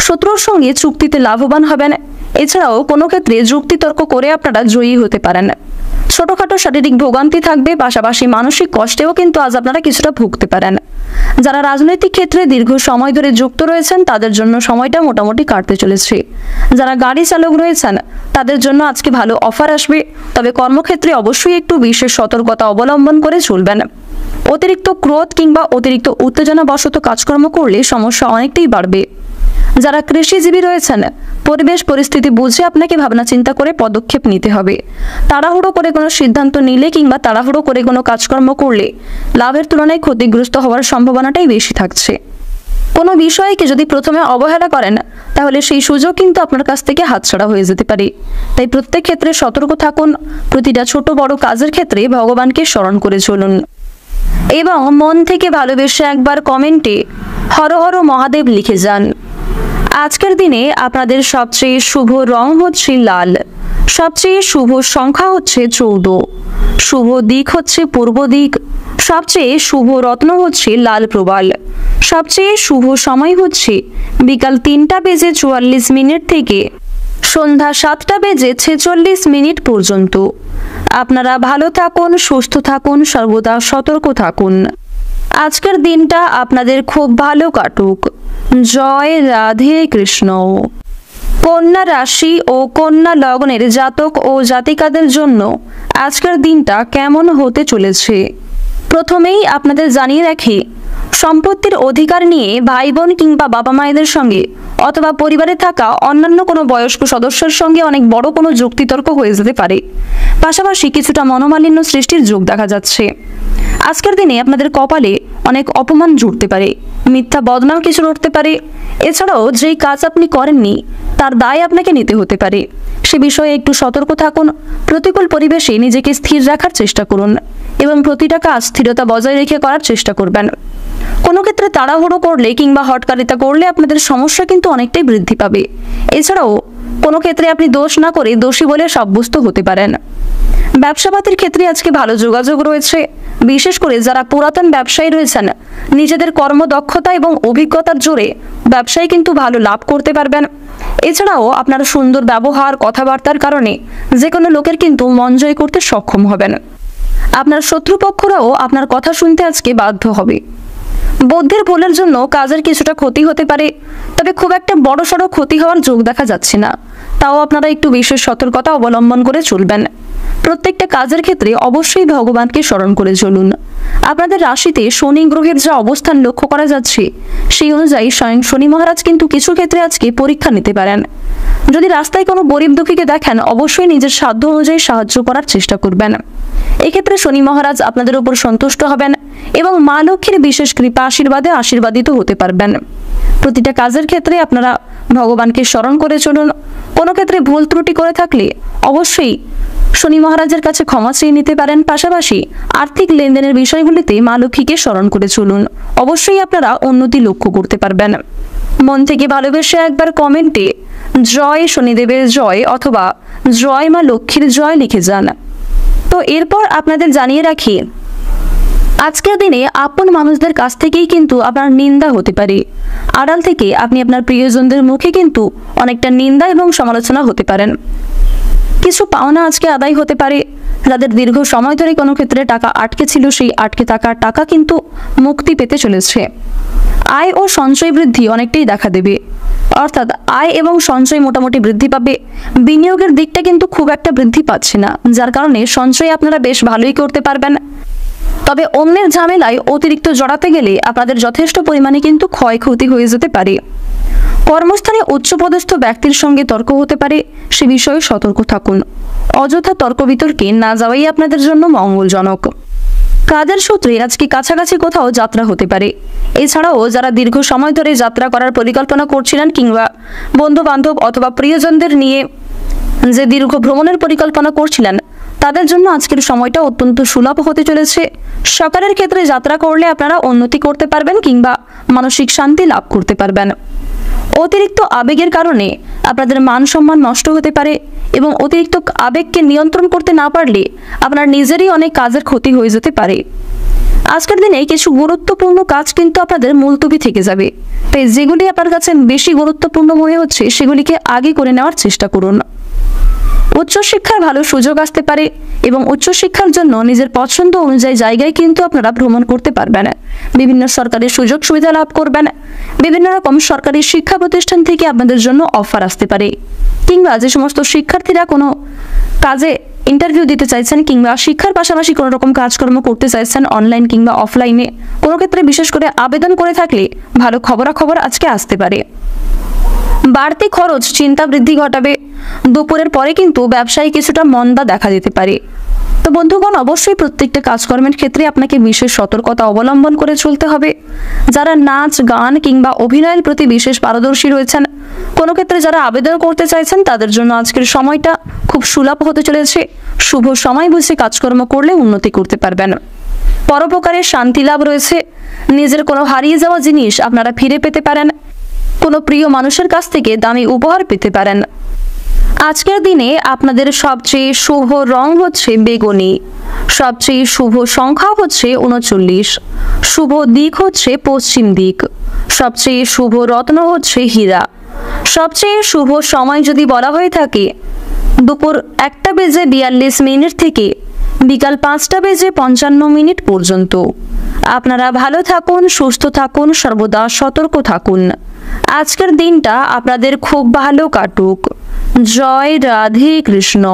শত্রুর সঙ্গে চুক্তিতে লাভবান হবেন। এছাড়াও কোনো ক্ষেত্রে যুক্তিতর্ক করে আপনারা জয়ী হতে পারেন। ছোটখাটো শারীরিক ভোগান্তি থাকবে, পাশাপাশি মানসিক কষ্টেও কিন্তু আজ আপনারা কিছুটা ভুগতে পারেন। যারা রাজনৈতিক ক্ষেত্রে দীর্ঘ সময় ধরে যুক্ত রয়েছেন, তাদের জন্য সময়টা মোটামুটি কাটতে চলেছে। যারা গাড়ি চালক রয়েছেন, তাদের জন্য আজকে ভালো অফার আসবে, তবে কর্মক্ষেত্রে অবশ্যই একটু বিশেষ সতর্কতা অবলম্বন করে চলবেন। অতিরিক্ত ক্রোধ কিংবা অতিরিক্ত উত্তেজনাবশত কাজকর্ম করলে সমস্যা অনেকটাই বাড়বে। যারা কৃষিজীবী রয়েছেন, পরিবেশ পরিস্থিতি বুঝে আপনাকে ভাবনা চিন্তা করে পদক্ষেপ নিতে হবে। তাড়াহুড়ো করে কোনো সিদ্ধান্ত নিলে কিংবা তাড়াহুড়ো করে কোনো কাজকর্ম করলে লাভের তুলনায় ক্ষতিগ্রস্ত হওয়ার সম্ভাবনাটাই বেশি থাকছে। কোনো বিষয়কে যদি প্রথমে অবহেলা করেন, তাহলে সেই সুযোগ কিন্তু আপনার কাছ থেকে হাতছাড়া হয়ে যেতে পারে। তাই প্রত্যেক ক্ষেত্রে সতর্ক থাকুন। প্রতিটা ছোট বড় কাজের ক্ষেত্রে ভগবানকে স্মরণ করে চলুন এবং মন থেকে ভালোবেসে একবার কমেন্টে হর হর মহাদেব লিখে যান। আজকের দিনে আপনাদের সবচেয়ে শুভ রং হচ্ছে লাল, সবচেয়ে শুভ সংখ্যা হচ্ছে 14, শুভ দিক হচ্ছে পূর্ব দিক, সবচেয়ে শুভ রত্ন হচ্ছে লাল প্রবাল, সবচেয়ে শুভ সময় হচ্ছে বিকাল 3:44 থেকে সন্ধ্যা 7:46 পর্যন্ত। আপনারা ভালো থাকুন, সুস্থ থাকুন, সর্বদা সতর্ক থাকুন। আজকের দিনটা আপনাদের খুব ভালো কাটুক। জয় রাধে কৃষ্ণ। কন্যা রাশি ও কন্যা লগ্নের জাতক ও জাতিকাদের জন্য আজকের দিনটা কেমন হতে চলেছে, প্রথমেই আপনাদের জানিয়ে রাখি, সম্পত্তির অধিকার নিয়ে ভাই বোন কিংবা বাবা মায়েদের সঙ্গে অথবা পরিবারে থাকা অন্যান্য কোনো বয়স্ক সদস্যের সঙ্গে অনেক বড় কোনো যুক্তিতর্ক হয়ে যেতে পারে। পাশাপাশি কিছুটা মনোমালিন্য সৃষ্টির যোগ দেখা যাচ্ছে। আজকের দিনে আপনাদের কপালে অনেক অপমান জুটতে পারে, মিথ্যা বদনাম কিছু উঠতে পারে। এছাড়াও যেই কাজ আপনি করেননি তার দায় আপনাকে নিতে হতে পারে। সে বিষয়ে একটু সতর্ক থাকুন। প্রতিকূল পরিবেশে নিজেকে স্থির রাখার চেষ্টা করুন এবং প্রতিটা কাজ স্থিরতা বজায় রেখে করার চেষ্টা করবেন। কোনো ক্ষেত্রে তাড়াহুড়ো করলে কিংবা হটকারিতা করলে আপনাদের সমস্যা কিন্তু অনেকটাই বৃদ্ধি পাবে। এছাড়াও কোনো ক্ষেত্রে আপনি দোষ না করে দোষী বলে সাব্যস্ত হতে পারেন। ব্যবসাপাতির ক্ষেত্রে আজকে ভালো যোগাযোগ রয়েছে। বিশেষ করে যারা পুরাতন ব্যবসায়ী রয়েছেন, নিজেদের কর্মদক্ষতা এবং অভিজ্ঞতার জোরে ব্যবসায় কিন্তু ভালো লাভ করতে পারবেন। এছাড়াও আপনার সুন্দর ব্যবহার কথাবার্তার কারণে যে কোনো লোকের কিন্তু মন জয় করতে সক্ষম হবেন। আপনার শত্রুপক্ষরাও আপনার কথা শুনতে আজকে বাধ্য হবে। বুদ্ধির ভুলের জন্য কাজের কিছুটা ক্ষতি হতে পারে, তবে খুব একটা বড়সড় ক্ষতি হওয়ার যোগ দেখা যাচ্ছে না। তাও আপনারা একটু বিশেষ সতর্কতা অবলম্বন করে চলবেন। প্রত্যেকটা কাজের ক্ষেত্রে অবশ্যই ভগবানকে স্মরণ করে চলুন। আপনাদের রাশিতে শনি গ্রহের যা অবস্থান লক্ষ্য করা যাচ্ছে, সেই অনুযায়ী স্বয়ং শনি মহারাজ কিন্তু কিছু ক্ষেত্রে আজকে পরীক্ষা নিতে পারেন। যদি রাস্তায় কোনো গরিব দুঃখীকে দেখেন, অবশ্যই নিজের সাধ্য অনুযায়ী সাহায্য করার চেষ্টা করবেন। এক্ষেত্রে শনি মহারাজ আপনাদের উপর সন্তুষ্ট হবেন এবং মা লক্ষ্মীর বিশেষ কৃপা আশীর্বাদে আশীর্বাদিত হতে পারবেন। প্রতিটা কাজের ক্ষেত্রে আপনারা ভগবানকে স্মরণ করে চলুন। কোনো ক্ষেত্রে ভুল ত্রুটি করে থাকলে অবশ্যই শনি মহারাজের কাছে ক্ষমা চেয়ে নিতে পারেন। পাশাপাশি আর্থিক লেনদেনের বিষয়গুলিতে মা লক্ষ্মীকে স্মরণ করে চলুন। অবশ্যই আপনারা উন্নতি লক্ষ্য করতে পারবেন। মন থেকে ভালোবেসে একবার কমেন্টে জয় শনিদেবের জয় অথবা জয় মা লক্ষ্মীর জয় লিখে যান। তো এরপর আপনাদের জানিয়ে রাখি, আজকের দিনে আপন মানুষদের কাছ থেকেই কিন্তু আপনার নিন্দা হতে পারে। আড়াল থেকে আপনি আপনার প্রিয়জনদের মুখে কিন্তু অনেকটা নিন্দা এবং সমালোচনা হতে পারেন। কিছু পাওনা আজকে আদায় হতে পারে। যাদের দীর্ঘ সময় ধরে কোনো ক্ষেত্রে টাকা আটকে ছিল, সেই আটকে থাকা টাকা কিন্তু মুক্তি পেতে চলেছে। আয় ও সঞ্চয় বৃদ্ধি অনেকটাই দেখা দেবে, অর্থাৎ আয় এবং সঞ্চয় মোটামুটি বৃদ্ধি পাবে। বিনিয়োগের দিকটা কিন্তু খুব একটা বৃদ্ধি পাচ্ছে না, যার কারণে সঞ্চয় আপনারা বেশ ভালোই করতে পারবেন। তবে অন্যের ঝামেলায় অতিরিক্ত জড়াতে গেলে আপনাদের যথেষ্ট পরিমাণে কিন্তু ক্ষয়ক্ষতি হয়ে যেতে পারে। কর্মস্থানে উচ্চপদস্থ ব্যক্তির সঙ্গে তর্ক হতে পারে, সে বিষয়ে সতর্ক থাকুন। অযথা তর্ক বিতর্কে না যাওয়াই আপনাদের জন্য মঙ্গলজনক। কাজের সূত্রে আজকে কাছাকাছি কোথাও যাত্রা হতে পারে। এছাড়াও যারা দীর্ঘ সময় ধরে যাত্রা করার পরিকল্পনা করছিলেন কিংবা বন্ধু বান্ধব অথবা প্রিয়জনদের নিয়ে যে দীর্ঘ ভ্রমণের পরিকল্পনা করছিলেন, তাদের জন্য আজকের সময়টা অত্যন্ত সুলভ হতে চলেছে। সকালের ক্ষেত্রে যাত্রা করলে আপনারা উন্নতি করতে পারবেন কিংবা মানসিক শান্তি লাভ করতে পারবেন। অতিরিক্ত আবেগের কারণে আপনাদের মান সম্মান নষ্ট হতে পারে এবং অতিরিক্ত আবেগকে নিয়ন্ত্রণ করতে না পারলে আপনার নিজেরই অনেক কাজের ক্ষতি হয়ে যেতে পারে। আজকের দিনে কিছু গুরুত্বপূর্ণ কাজ কিন্তু আপনাদের মুলতবি থেকে যাবে, তাই যেগুলি আপনার কাছে বেশি গুরুত্বপূর্ণ মনে হচ্ছে সেগুলিকে আগে করে নেওয়ার চেষ্টা করুন। উচ্চশিক্ষার ভালো সুযোগ আসতে পারে এবং উচ্চশিক্ষার জন্য নিজের পছন্দ অনুযায়ী জায়গায় কিন্তু আপনারা ভ্রমণ করতে পারবেন। বিভিন্ন সরকারি সুযোগ সুবিধা লাভ করবেন। বিভিন্ন রকম সরকারি শিক্ষা প্রতিষ্ঠান থেকে আপনাদের জন্য অফার আসতে পারে, কিংবা যে সমস্ত শিক্ষার্থীরা কোনো কাজে ইন্টারভিউ দিতে চাইছেন কিংবা শিক্ষার পাশাপাশি কোনো রকম কাজকর্ম করতে চাইছেন অনলাইন কিংবা অফলাইনে, কোনো ক্ষেত্রে বিশেষ করে আবেদন করে থাকলে ভালো খবরাখবর আজকে আসতে পারে। বাড়তি খরচ চিন্তা বৃদ্ধি ঘটাবে। দুপুরের পরে কিন্তু ব্যবসায় কিছুটা মন্দা দেখা যেতে পারে। তো বন্ধুগণ, অবশ্যই প্রত্যেকটা কাজকর্মের ক্ষেত্রে আপনাকে বিশেষ সতর্কতা অবলম্বন করে চলতে হবে। যারা নাচ গান কিংবা অভিনয়ের প্রতি বিশেষ পারদর্শী রয়েছেন, কোনো ক্ষেত্রে যারা আবেদন করতে চাইছেন, তাদের জন্য আজকের সময়টা খুব সুলভ হতে চলেছে। শুভ সময় বুঝে কাজকর্ম করলে উন্নতি করতে পারবেন। পরোপকারের শান্তি লাভ রয়েছে। নিজের কোনো হারিয়ে যাওয়া জিনিস আপনারা ফিরে পেতে পারেন। কোনো প্রিয় মানুষের কাছ থেকে দামি উপহার পেতে পারেন। আজকের দিনে আপনাদের সবচেয়ে শুভ রং হচ্ছে বেগুনি, সবচেয়ে শুভ সংখ্যা হচ্ছে 39, শুভ দিক হচ্ছে পশ্চিম দিক, সবচেয়ে শুভ রত্ন হচ্ছে হীরা। সবচেয়ে শুভ সময় যদি বলা হয়ে থাকে দুপুর 1:42 থেকে বিকাল 5:55 পর্যন্ত। আপনারা ভালো থাকুন, সুস্থ থাকুন, সর্বদা সতর্ক থাকুন। আজকের দিনটা আপনাদের খুব ভালো কাটুক। জয় রাধে কৃষ্ণ।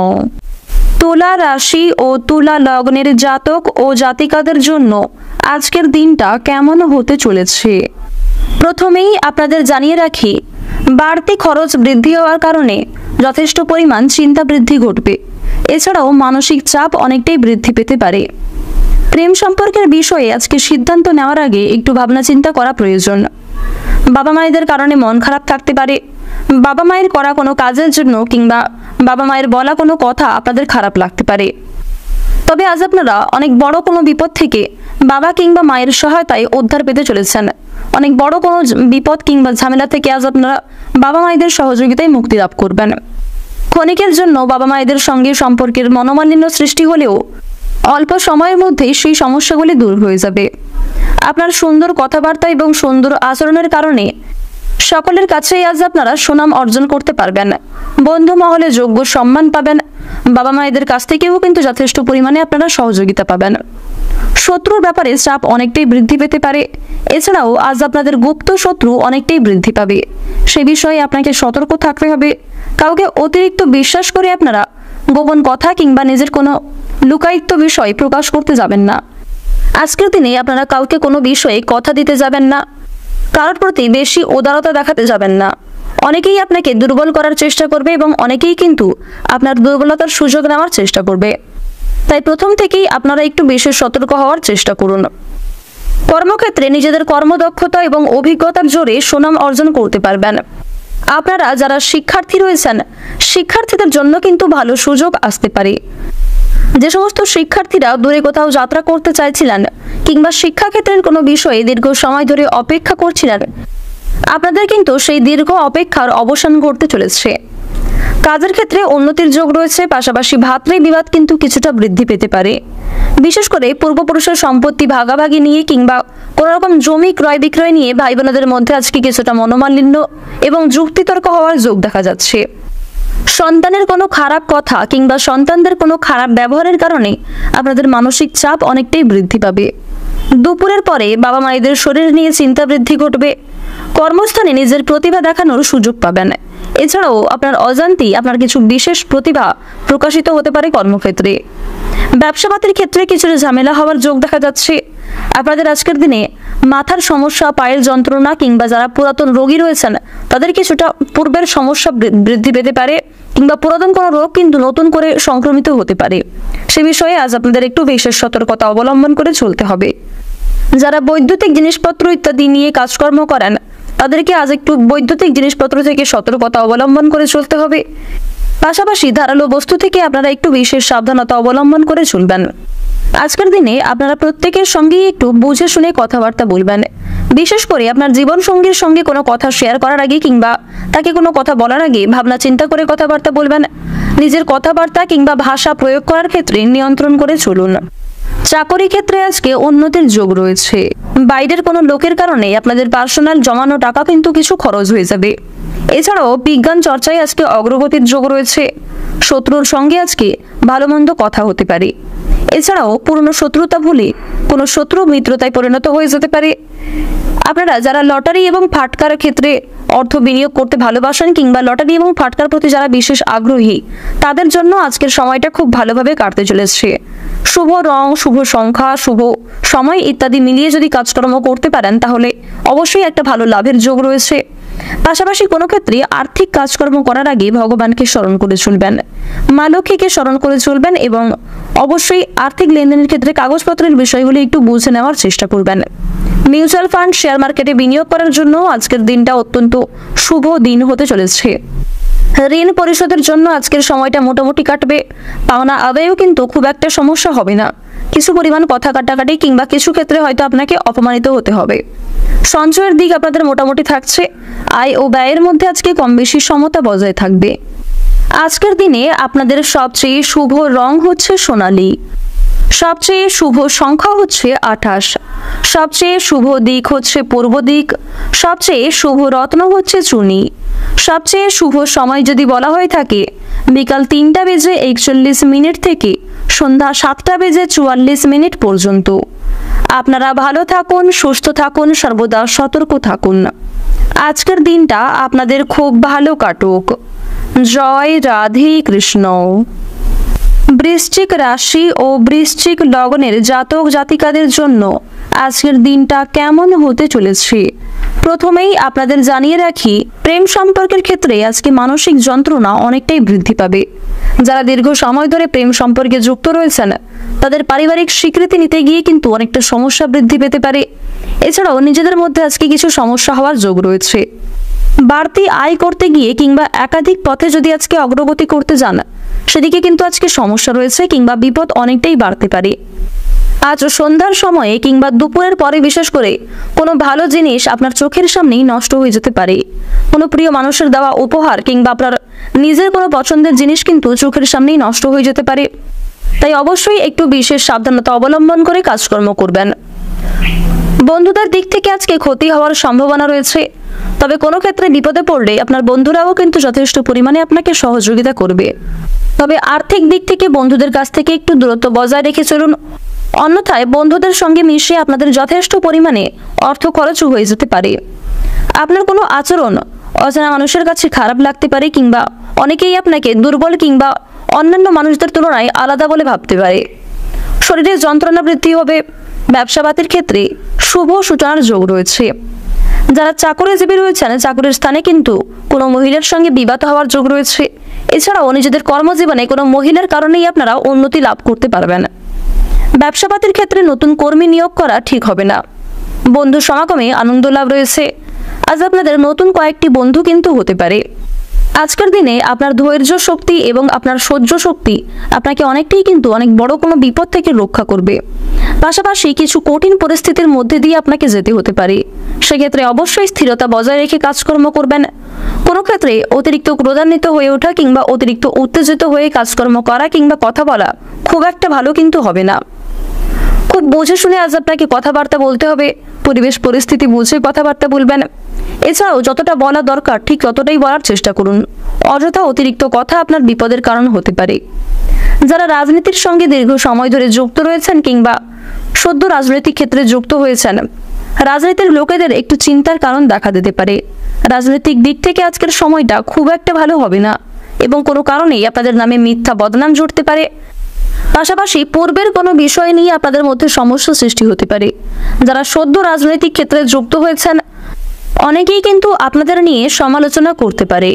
তুলা রাশি ও তুলা লগ্নের জাতক ও জাতিকাদের জন্য আজকের দিনটা কেমন হতে চলেছে? প্রথমেই আপনাদের জানিয়ে রাখি, বাড়তি খরচ বৃদ্ধি হওয়ার কারণে যথেষ্ট পরিমাণ চিন্তা বৃদ্ধি ঘটবে। এছাড়াও মানসিক চাপ অনেকটাই বৃদ্ধি পেতে পারে। প্রেম সম্পর্কের বিষয়ে আজকে সিদ্ধান্ত নেওয়ার আগে একটু ভাবনা চিন্তা করা প্রয়োজন। বাবা মায়েদের কারণে মন খারাপ থাকতে পারে। বাবা মায়ের করা কোনো কাজের জন্য কিংবা বাবা মায়ের বলা কোনো কথা আপনাদের খারাপ লাগতে পারে। তবে আজ আপনারা অনেক বড় কোনো বিপদ থেকে বাবা কিংবা মায়ের সহায়তায় উদ্ধার পেতে চলেছেন। অনেক বড় কোনো বিপদ কিংবা ঝামেলা থেকে আজ আপনারা বাবা মায়েদের সহযোগিতায় মুক্তি লাভ করবেন। ক্ষণিকের জন্য বাবা মায়েদের সঙ্গে সম্পর্কের মনোমালিন্য সৃষ্টি হলেও অল্প সময়ের মধ্যেই সেই সমস্যাগুলি দূর হয়ে যাবে। আপনার সুন্দর কথাবার্তা এবং সুন্দর আচরণের কারণে সকলের কাছেই আজ আপনারা সুনাম অর্জন করতে পারবেন। বন্ধু মহলে যোগ্য সম্মান পাবেন। বাবা মায়েদের কাছ থেকেও কিন্তু যথেষ্ট পরিমাণে আপনারা সহযোগিতা পাবেন। শত্রুর ব্যাপারে চাপ অনেকটাই বৃদ্ধি পেতে পারে। এছাড়াও আজ আপনাদের গুপ্ত শত্রু অনেকটাই বৃদ্ধি পাবে, সে বিষয়ে আপনাকে সতর্ক থাকতে হবে। কাউকে অতিরিক্ত বিশ্বাস করে আপনারা গোপন কথা কিংবা নিজের কোনো লুকায়িত বিষয় প্রকাশ করতে যাবেন না। আজকের দিনে আপনারা কাউকে কোনো বিষয়ে কথা দিতে যাবেন না, কারোর প্রতি বেশি উদারতা দেখাতে যাবেন না। অনেকেই আপনাকে দুর্বল করার চেষ্টা করবে এবং অনেকেই কিন্তু আপনার দুর্বলতার সুযোগ নেওয়ার চেষ্টা করবে। তাই প্রথম থেকেই আপনারা একটু বিশেষ সতর্ক হওয়ার চেষ্টা করুন। কর্মক্ষেত্রে নিজেদের কর্মদক্ষতা এবং অভিজ্ঞতার জোরে সুনাম অর্জন করতে পারবেন। আপনারা যারা শিক্ষার্থী রয়েছেন, শিক্ষার্থীদের জন্য কিন্তু ভালো সুযোগ আসতে পারে। যে সমস্ত শিক্ষার্থীরা দূরে কোথাও যাত্রা করতে চাইছিলেন কিংবা শিক্ষাক্ষেত্রের কোনো বিষয়ে দীর্ঘ সময় ধরে অপেক্ষা করছিলেন, আপনাদের কিন্তু সেই দীর্ঘ অপেক্ষার অবসান ঘটতে চলেছে। কাজের ক্ষেত্রে উন্নতির যোগ রয়েছে, পাশাপাশি ভাতৃ বিবাদ কিন্তু কিছুটা বৃদ্ধি পেতে পারে। বিশেষ করে পূর্বপুরুষের সম্পত্তি ভাগাভাগি নিয়ে কিংবা কোনো রকম জমি ক্রয় বিক্রয় নিয়ে ভাই বোনদের মধ্যে আজকে কিছুটা মনোমালিন্য এবং যুক্তিতর্ক হওয়ার যোগ দেখা যাচ্ছে। সন্তানের কোনো খারাপ কথা কিংবা সন্তানদের কোনো খারাপ ব্যবহারের কারণে আপনাদের মানসিক চাপ অনেকটাই বৃদ্ধি পাবে। দুপুরের পরে বাবা মায়েদের শরীর নিয়ে চিন্তা বৃদ্ধি ঘটবে। কর্মস্থানে নিজের প্রতিভা দেখানোর সুযোগ পাবেন। এছাড়াও আপনার অজান্তেই আপনার কিছু বিশেষ প্রতিভা প্রকাশিত হতে পারে কর্মক্ষেত্রে। ব্যবসাপাতির ক্ষেত্রে কিছুটা ঝামেলা হওয়ার যোগ দেখা যাচ্ছে। আপনাদের আজকের দিনে মাথার সমস্যা, পায়ের যন্ত্রণা কিংবা যারা পুরাতন রোগী রয়েছেন তাদের কিছুটা পূর্বের সমস্যা বৃদ্ধি পেতে পারে কিংবা পুরাতন কোনো রোগ কিন্তু নতুন করে সংক্রমিত হতে পারে। সে বিষয়ে আজ আপনাদের একটু বিশেষ সতর্কতা অবলম্বন করে চলতে হবে। যারা বৈদ্যুতিক জিনিসপত্র ইত্যাদি নিয়ে কাজকর্ম করেন তাদেরকে আজ একটু বৈদ্যুতিক জিনিসপত্র থেকে সতর্কতা অবলম্বন করে চলতে হবে। পাশাপাশি ধারালো বস্তু থেকে আপনারা একটু বিশেষ সাবধানতা অবলম্বন করে চলবেন। আজকের দিনে আপনারা প্রত্যেকের সঙ্গেই একটু বুঝে শুনে কথাবার্তা বলবেন। বিশেষ করে আপনার জীবন সঙ্গীর সঙ্গে কোনো কথা শেয়ার করার আগে কিংবা তাকে কোনো কথা বলার আগে ভাবনা চিন্তা করে কথাবার্তা বলবেন। নিজের কথাবার্তা কিংবা ভাষা প্রয়োগ করার ক্ষেত্রে নিয়ন্ত্রণ করে চলুন। চাকরি ক্ষেত্রে আজকে উন্নতির যোগ রয়েছে। বাইরের কোনো লোকের কারণে আপনাদের পার্সোনাল জমানো টাকা কিন্তু কিছু খরচ হয়ে যাবে। এছাড়াও বিজ্ঞান চর্চায় আজকে অগ্রগতির যোগ রয়েছে। শত্রুর সঙ্গে আজকে ভালো মন্দ কথা হতে পারে। এছাড়াও পুরনো শত্রুতা ভুলে কোনো শত্রু মিত্রতায় পরিণত হয়ে যেতে পারে। আপনারা যারা লটারি এবং ফাটকার ক্ষেত্রে অর্থ বিনিয়োগ করতে ভালোবাসেন কিংবা লটারি এবং ফাটকার প্রতি যারা বিশেষ আগ্রহী, তাদের জন্য আজকের সময়টা খুব ভালোভাবে কাটতে চলেছে। শুভ রং, শুভ সংখ্যা, শুভ সময় ইত্যাদি মিলিয়ে যদি কাজকর্ম করতে পারেন তাহলে অবশ্যই একটা ভালো লাভের যোগ রয়েছে। পাশাপাশি কোনো ক্ষেত্রে আর্থিক কাজকর্ম করার আগে ভগবানকে স্মরণ করে চলবেন, মা লক্ষ্মীকে স্মরণ করে চলবেন এবং অবশ্যই আর্থিক লেনদেনের ক্ষেত্রে কাগজপত্রের বিষয়গুলি একটু বুঝে নেওয়ার চেষ্টা করবেন। মিউচুয়াল ফান্ড, শেয়ার মার্কেটে বিনিয়োগ করার জন্য আজকের দিনটা অত্যন্ত শুভ দিন হতে চলেছে। ঋণ পরিশোধের জন্য আজকের সময়টা মোটামুটি কাটবে। পাওনা আদায়েও কিন্তু খুব একটা সমস্যা হবে না। কিছু পরিমাণ কথা কাটাকাটি কিংবা কিছু ক্ষেত্রে হয়তো আপনাকে অপমানিত হতে হবে। সঞ্চয়ের দিক আপনাদের মোটামুটি থাকছে। আয় ও ব্যয়ের মধ্যে আজকে কম বেশি সমতা বজায় থাকবে। আজকের দিনে আপনাদের সবচেয়ে শুভ রং হচ্ছে সোনালী, সবচেয়ে শুভ সংখ্যা হচ্ছে 28, সবচেয়ে শুভ দিক হচ্ছে পূর্ব দিক, সবচেয়ে শুভ রত্ন হচ্ছে চুনি। সবচেয়ে শুভ সময় যদি বলা হয়ে থাকে বিকাল 3:41 থেকে সন্ধ্যা 7:44 পর্যন্ত। আপনারা ভালো থাকুন, সুস্থ থাকুন, সর্বদা সতর্ক থাকুন। আজকের দিনটা আপনাদের খুব ভালো কাটুক। জয় রাধে কৃষ্ণ। বৃশ্চিক রাশি ও বৃশ্চিক লগ্নের জাতক জাতিকাদের জন্য আজকের দিনটা কেমন হতে চলেছে প্রথমেই আপনাদের জানিয়ে রাখি, প্রেম সম্পর্কের ক্ষেত্রে আজকে মানসিক যন্ত্রণা অনেকটাই বৃদ্ধি পাবে। যারা দীর্ঘ সময় ধরে প্রেম সম্পর্কে যুক্ত রয়েছেন তাদের পারিবারিক স্বীকৃতি নিতে গিয়ে কিন্তু অনেকটা সমস্যা বৃদ্ধি পেতে পারে। এছাড়াও নিজেদের মধ্যে আজকে কিছু সমস্যা হওয়ার যোগ রয়েছে। বাড়তি আয় করতে গিয়ে কিংবা একাধিক পথে যদি আজকে অগ্রগতি করতে যান সেদিকে কিন্তু আজকে সমস্যা রয়েছে কিংবা বিপদ অনেকটাই বাড়তে পারে। আজ সন্ধ্যার সময়ে কিংবা দুপুরের পরে বিশেষ করে কোনো ভালো জিনিস আপনার চোখের সামনেই নষ্ট হয়ে যেতে পারে। কোনো প্রিয় মানুষের দেওয়া উপহার কিংবা আপনার নিজের কোনো পছন্দের জিনিস কিন্তু চোখের সামনেই নষ্ট হয়ে যেতে পারে। তাই অবশ্যই একটু বিশেষ সাবধানতা অবলম্বন করে কাজকর্ম করবেন। বন্ধুদের দিক থেকে আজকে ক্ষতি হওয়ার সম্ভাবনা রয়েছে, তবে কোনো ক্ষেত্রে বিপদে পড়লে আপনার বন্ধুরাও কিন্তু যথেষ্ট পরিমাণে আপনাকে সহযোগিতা করবে। তবে আর্থিক দিক থেকে বন্ধুদের কাছ থেকে একটু দূরত্ব বজায় রেখে চলুন, অন্যথায় বন্ধুদের সঙ্গে মিশে আপনাদের যথেষ্ট পরিমাণে অর্থ খরচ হয়ে যেতে পারে। আপনার কোনো আচরণ অজানা মানুষের কাছে খারাপ লাগতে পারে, কিংবা অনেকেই আপনাকে দুর্বল কিংবা অন্যান্য মানুষদের তুলনায় আলাদা বলে ভাবতে পারে। শরীরে যন্ত্রণা বৃদ্ধি হবে। ব্যবসাবাতির ক্ষেত্রে শুভ সূচনার যোগ রয়েছে। যারা চাকরিজীবী রয়েছেন, চাকরির স্থানে কিন্তু কোনো মহিলার সঙ্গে বিবাদ হওয়ার যোগ রয়েছে। এছাড়াও নিজেদের কর্মজীবনে কোনো মহিলার কারণেই আপনারা উন্নতি লাভ করতে পারবেন। ব্যবসাপাতির ক্ষেত্রে নতুন কর্মী নিয়োগ করা ঠিক হবে না। বন্ধু সমাগমে আনন্দ লাভ রয়েছে। আজ আপনাদের নতুন কয়েকটি বন্ধু কিন্তু হতে পারে। আজকের দিনে আপনার ধৈর্য শক্তি এবং আপনার সহ্য শক্তি আপনাকে অনেকটাই কিন্তু অনেক বড় কোনো বিপদ থেকে রক্ষা করবে। পাশাপাশি কিছু কঠিন পরিস্থিতির মধ্যে দিয়ে আপনাকে যেতে হতে পারে। সেক্ষেত্রে অবশ্যই স্থিরতা বজায় রেখে কাজকর্ম করবেন। কোনো ক্ষেত্রে অতিরিক্ত ক্রোধান্বিত হয়ে ওঠা কিংবা অতিরিক্ত উত্তেজিত হয়ে কাজকর্ম করা কিংবা কথা বলা খুব একটা ভালো কিন্তু হবে না। খুব বুঝে শুনে আজ আপনাকে কথাবার্তা বলতে হবে। পরিবেশ পরিস্থিতি বুঝে কথাবার্তা বলবেন। এছাড়াও যতটা বলা দরকার ঠিক ততটাই বলার চেষ্টা করুন। অযথা অতিরিক্ত কথা আপনার বিপদের কারণ হতে পারে। যারা রাজনীতির সঙ্গে দীর্ঘ সময় ধরে যুক্ত রয়েছেন কিংবা সদ্য রাজনৈতিক ক্ষেত্রে যুক্ত হয়েছেন, রাজনীতির লোকেদের একটু চিন্তার কারণ দেখা দিতে পারে। রাজনৈতিক দিক থেকে আজকের সময়টা খুব একটা ভালো হবে না এবং কোনো কারণেই আপনাদের নামে মিথ্যা বদনাম জুড়তে পারে। পাশাপাশি পূর্বের কোনো বিষয় নিয়ে আপনাদের মধ্যে সমস্যা সৃষ্টি হতে পারে। যারা সদ্য রাজনৈতিক ক্ষেত্রে যুক্ত হয়েছেন, অনেকেই কিন্তু আপনাদের নিয়ে সমালোচনা করতে পারে।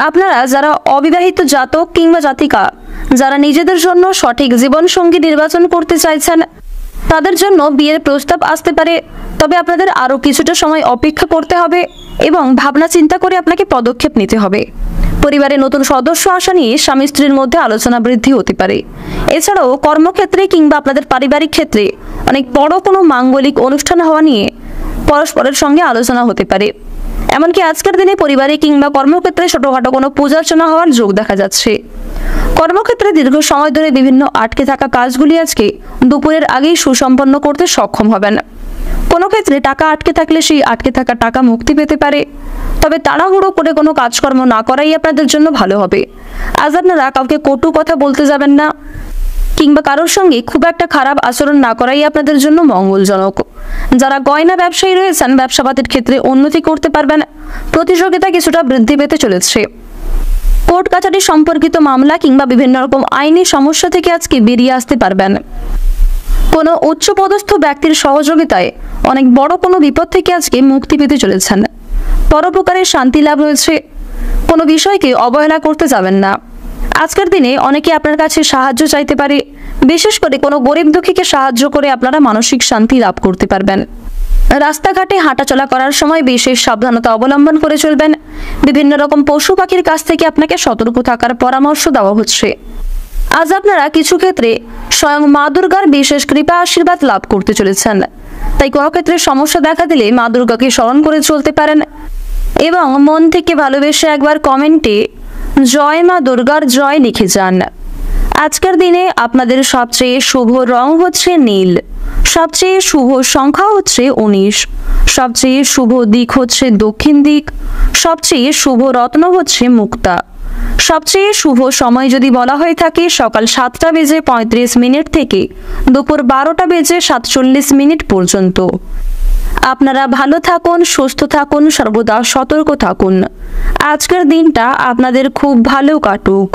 আপনারা যারা অবিবাহিত জাতক কিংবা জাতিকা, যারা নিজেদের জন্য সঠিক জীবনসঙ্গী নির্বাচন করতে চাইছেন, তাদের জন্য বিয়ের প্রস্তাব আসতে পারে। তবে আপনাদের আরও কিছুটা সময় অপেক্ষা করতে হবে এবং ভাবনা চিন্তা করে আপনাকে পদক্ষেপ নিতে হবে। পরিবারে নতুন সদস্য আসা নিয়ে স্বামী স্ত্রীর মধ্যে আলোচনা বৃদ্ধি হতে পারে। এছাড়াও কর্মক্ষেত্রে কিংবা আপনাদের পারিবারিক ক্ষেত্রে অনেক বড় কোনো মাঙ্গলিক অনুষ্ঠান হওয়া নিয়ে পরস্পরের সঙ্গে আলোচনা হতে পারে। এমনকি আজকের দিনে পরিবারে কিংবা কর্মক্ষেত্রে ছোটখাটো কোনো পূজার্চনা হওয়ার যোগ দেখা যাচ্ছে। কর্মক্ষেত্রে দীর্ঘ সময় ধরে বিভিন্ন আটকে থাকা কাজগুলি আজকে দুপুরের আগেই সুসম্পন্ন করতে সক্ষম হবেন। কোনো ক্ষেত্রে টাকা আটকে থাকলে সেই আটকে থাকা টাকা মুক্তি পেতে পারে। তবে তাড়াহুড়ো করে কোনো কাজকর্ম না করাই আপনাদের জন্য ভালো হবে। আজ আপনারা কাউকে কটু কথা বলতে যাবেন না কিংবা কারোর সঙ্গে খুব একটা খারাপ আচরণ না করাই আপনাদের জন্য মঙ্গলজনক। যারা গয়না ব্যবসায়ী রয়েছেন, ব্যবসাপাতির ক্ষেত্রে উন্নতি করতে পারবেন। প্রতিযোগিতা কিছুটা বৃদ্ধি পেতে চলেছে। কোর্ট কাছারি সম্পর্কিত মামলা কিংবা বিভিন্ন রকম আইনি সমস্যা থেকে আজকে বেরিয়ে আসতে পারবেন। কোনো উচ্চপদস্থ ব্যক্তির সহযোগিতায় অনেক বড় কোনো বিপদ থেকে আজকে মুক্তি পেতে চলেছেন। পরোপকারের শান্তি লাভ রয়েছে। কোনো বিষয়কে অবহেলা করতে যাবেন না। আজকের দিনে অনেকে আপনার কাছে সাহায্য চাইতে পারে। বিশেষ করে কোনো গরিব দুঃখীকে সাহায্য করে আপনারা মানসিক শান্তি লাভ করতে পারবেন। রাস্তাঘাটে হাঁটাচলা করার সময় বিশেষ সাবধানতা অবলম্বন করে চলবেন। বিভিন্ন রকম পশু পাখির কাছ থেকে আপনাকে সতর্ক থাকার পরামর্শ দেওয়া হচ্ছে। আজ আপনারা কিছু ক্ষেত্রে স্বয়ং মা দুর্গার বিশেষ কৃপা আশীর্বাদ লাভ করতে চলেছেন। তাই কোনো ক্ষেত্রে সমস্যা দেখা দিলে মা দুর্গাকে স্মরণ করে চলতে পারেন এবং মন থেকে ভালোবেসে একবার কমেন্টে জয় মা দুর্গার জয় লিখে যান। আজকের দিনে আপনাদের সবচেয়ে শুভ রং হচ্ছে নীল, সবচেয়ে শুভ সংখ্যা হচ্ছে 19, সবচেয়ে শুভ দিক হচ্ছে দক্ষিণ দিক, সবচেয়ে শুভ রত্ন হচ্ছে মুক্তা। সবচেয়ে শুভ সময় যদি বলা হয়ে থাকে সকাল 7:35 থেকে দুপুর 12:47 পর্যন্ত। আপনারা ভালো থাকুন, সুস্থ থাকুন, সর্বদা সতর্ক থাকুন। আজকের দিনটা আপনাদের খুব ভালো কাটুক।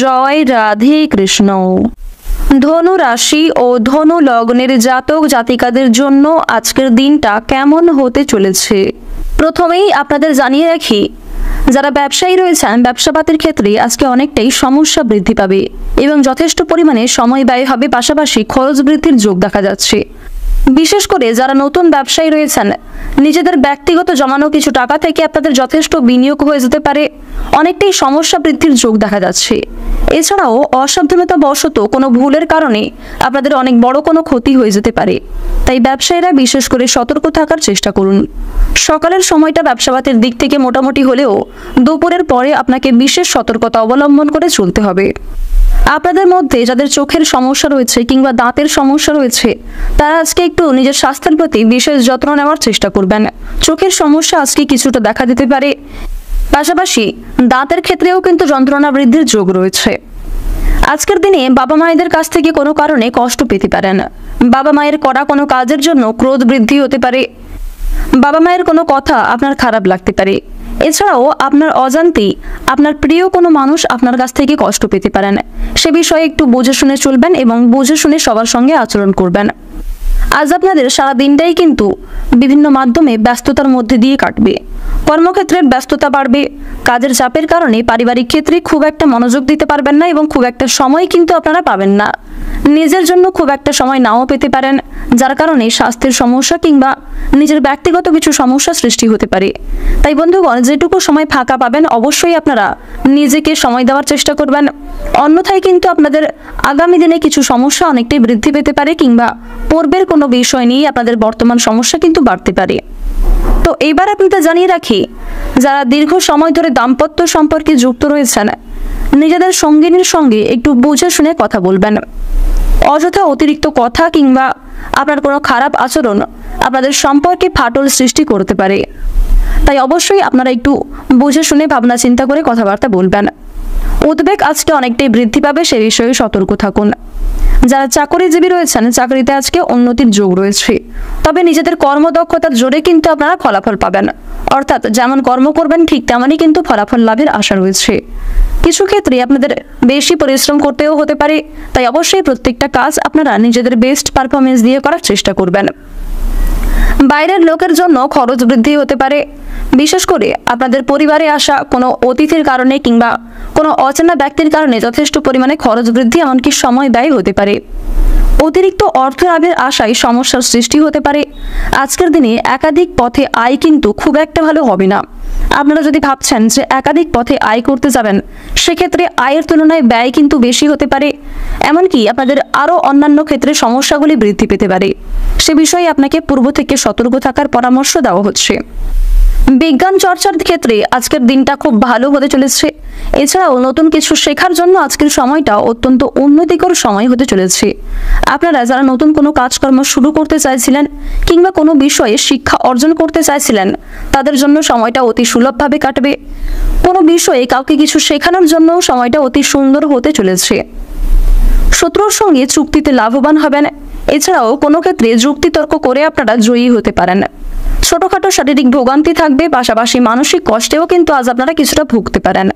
জয় রাধে কৃষ্ণ। ধনু রাশি ও ধনু লগ্নের জাতক জাতিকাদের জন্য আজকের দিনটা কেমন হতে চলেছে প্রথমেই আপনাদের জানিয়ে রাখি, যারা ব্যবসায়ী রয়েছেন ব্যবসাপাতির ক্ষেত্রে আজকে অনেকটাই সমস্যা বৃদ্ধি পাবে এবং যথেষ্ট পরিমাণে সময় ব্যয় হবে। পাশাপাশি খরচ বৃদ্ধির যোগ দেখা যাচ্ছে। বিশেষ করে যারা নতুন ব্যবসায়ী রয়েছেন, নিজেদের ব্যক্তিগত জমানো কিছু টাকা থেকে আপনাদের যথেষ্ট বিনিয়োগ হয়ে যেতে পারে। অনেকটাই সমস্যা বৃদ্ধির যোগ দেখা যাচ্ছে। এছাড়াও অসাবধানতা বশত কোনো ভুলের কারণে আপনাদের অনেক বড় কোনো ক্ষতি হয়ে যেতে পারে। তাই ব্যবসায়ীরা বিশেষ করে সতর্ক থাকার চেষ্টা করুন। সকালের সময়টা ব্যবসাপাতির দিক থেকে মোটামুটি হলেও দুপুরের পরে আপনাকে বিশেষ সতর্কতা অবলম্বন করে চলতে হবে। আপনাদের মধ্যে যাদের চোখের সমস্যা রয়েছে কিংবা দাঁতের সমস্যা রয়েছে, তারা আজকে একটু নিজের স্বাস্থ্যের প্রতি বিশেষ যত্ন নেওয়ার চেষ্টা করবেন। চোখের সমস্যা আজকে কিছুটা দেখা দিতে পারে, পাশাপাশি দাঁতের ক্ষেত্রেও কিন্তু যন্ত্রণা বৃদ্ধির যোগ রয়েছে। আজকের দিনে বাবা মায়েদের কাছ থেকে কোনো কারণে কষ্ট পেতে পারেন। বাবা মায়ের করা কোনো কাজের জন্য ক্রোধ বৃদ্ধি হতে পারে। বাবা মায়ের কোনো কথা আপনার খারাপ লাগতে পারে। এছাড়াও আপনার অজান্তেই আপনার প্রিয় কোনো মানুষ আপনার কাছ থেকে কষ্ট পেতে পারেন। সে বিষয়ে একটু বুঝে শুনে চলবেন এবং বুঝে শুনে সবার সঙ্গে আচরণ করবেন। আজ আপনাদের সারা দিনটাই কিন্তু বিভিন্ন মাধ্যমে ব্যস্ততার মধ্যে দিয়ে কাটবে। কর্মক্ষেত্রের ব্যস্ততা বাড়বে। কাজের চাপের কারণে পারিবারিক ক্ষেত্রে খুব একটা মনোযোগ দিতে পারবেন না এবং খুব একটা সময় কিন্তু আপনারা পাবেন না। নিজের জন্য খুব একটা সময় নাও পেতে পারেন, যার কারণে স্বাস্থ্যের সমস্যা কিংবা নিজের ব্যক্তিগত কিছু সমস্যা সৃষ্টি হতে পারে। তাই বন্ধুগণ, যেটুকু সময় ফাঁকা পাবেন অবশ্যই আপনারা নিজেকে সময় দেওয়ার চেষ্টা করবেন। অন্যথায় কিন্তু আপনাদের আগামী দিনে কিছু সমস্যা অনেকটাই বৃদ্ধি পেতে পারে কিংবা পূর্বের কোনো বিষয় নিয়ে আপনাদের বর্তমান সমস্যা কিন্তু বাড়তে পারে। তো এইবার আপনাদের জানিয়ে রাখি, যারা দীর্ঘ সময় ধরে দাম্পত্য সম্পর্কে যুক্ত রয়েছেন, নিজেদের সঙ্গিনীর সঙ্গে একটু বুঝে শুনে কথা বলবেন। অযথা অতিরিক্ত কথা কিংবা আপনার কোনো খারাপ আচরণ আপনাদের সম্পর্কে ফাটল সৃষ্টি করতে পারে। তাই অবশ্যই আপনারা একটু বুঝে শুনে ভাবনা চিন্তা করে কথাবার্তা বলবেন। উদ্বেগ আজকে অনেকটাই বৃদ্ধি পাবে, সে বিষয়ে সতর্ক থাকুন। যারা চাকরিজীবী রয়েছেন, চাকরিতে আজকে উন্নতির যোগ রয়েছে, তবে নিজেদের কর্মদক্ষতার জোরে কিন্তু আপনারা ফলাফল পাবেন। অর্থাৎ যেমন কর্ম করবেন ঠিক তেমনই কিন্তু ফলাফল লাভের আশা রয়েছে। কিছু ক্ষেত্রে আপনাদের বেশি পরিশ্রম করতেও হতে পারে, তাই অবশ্যই প্রত্যেকটা কাজ আপনারা নিজেদের বেস্ট পারফরমেন্স দিয়ে করার চেষ্টা করবেন। বাইরের লোকের জন্য খরচ বৃদ্ধি হতে পারে, বিশেষ করে আপনাদের পরিবারে আসা কোনো অতিথির কারণে কিংবা কোনো অচেনা ব্যক্তির কারণে যথেষ্ট পরিমাণে খরচ বৃদ্ধি, এমনকি সময় ব্যয় হতে পারে। অতিরিক্ত অর্থ লাভের আশায় সমস্যার সৃষ্টি হতে পারে। আজকের দিনে একাধিক পথে আয় কিন্তু খুব একটা ভালো হবে না। আপনারা যদি ভাবছেন যে একাধিক পথে আয় করতে যাবেন, সেক্ষেত্রে আয়ের তুলনায় ব্যয় কিন্তু বেশি হতে পারে। এমনকি আপনাদের আরও অন্যান্য ক্ষেত্রে সমস্যাগুলি বৃদ্ধি পেতে পারে। সে বিষয়ে আপনাকে পূর্ব থেকে সতর্ক থাকার পরামর্শ দেওয়া হচ্ছে। বিজ্ঞান চর্চার ক্ষেত্রে আজকের দিনটা খুব ভালো হতে চলেছে। এছাড়াও নতুন কিছু শেখার জন্য আজকের সময়টা অত্যন্ত উন্নতিকর সময় হতে চলেছে। আপনারা যারা নতুন কোনো কাজকর্ম শুরু করতে চাইছিলেন কিংবা কোনো বিষয়ে শিক্ষা অর্জন করতে চাইছিলেন, তাদের জন্য সময়টা অতি সুলভভাবে কাটবে। কোনো বিষয়ে কাউকে কিছু শেখানোর জন্য সময়টা অতি সুন্দর হতে চলেছে। শত্রুর সঙ্গে চুক্তিতে লাভবান হবেন। এছাড়াও কোনো ক্ষেত্রে যুক্তিতর্ক করে আপনারা জয়ী হতে পারেন। ছোটখাটো শারীরিক ভোগান্তি থাকবে, পাশাপাশি মানসিক কষ্টেও কিন্তু আজ আপনারা কিছুটা ভুগতে পারেন।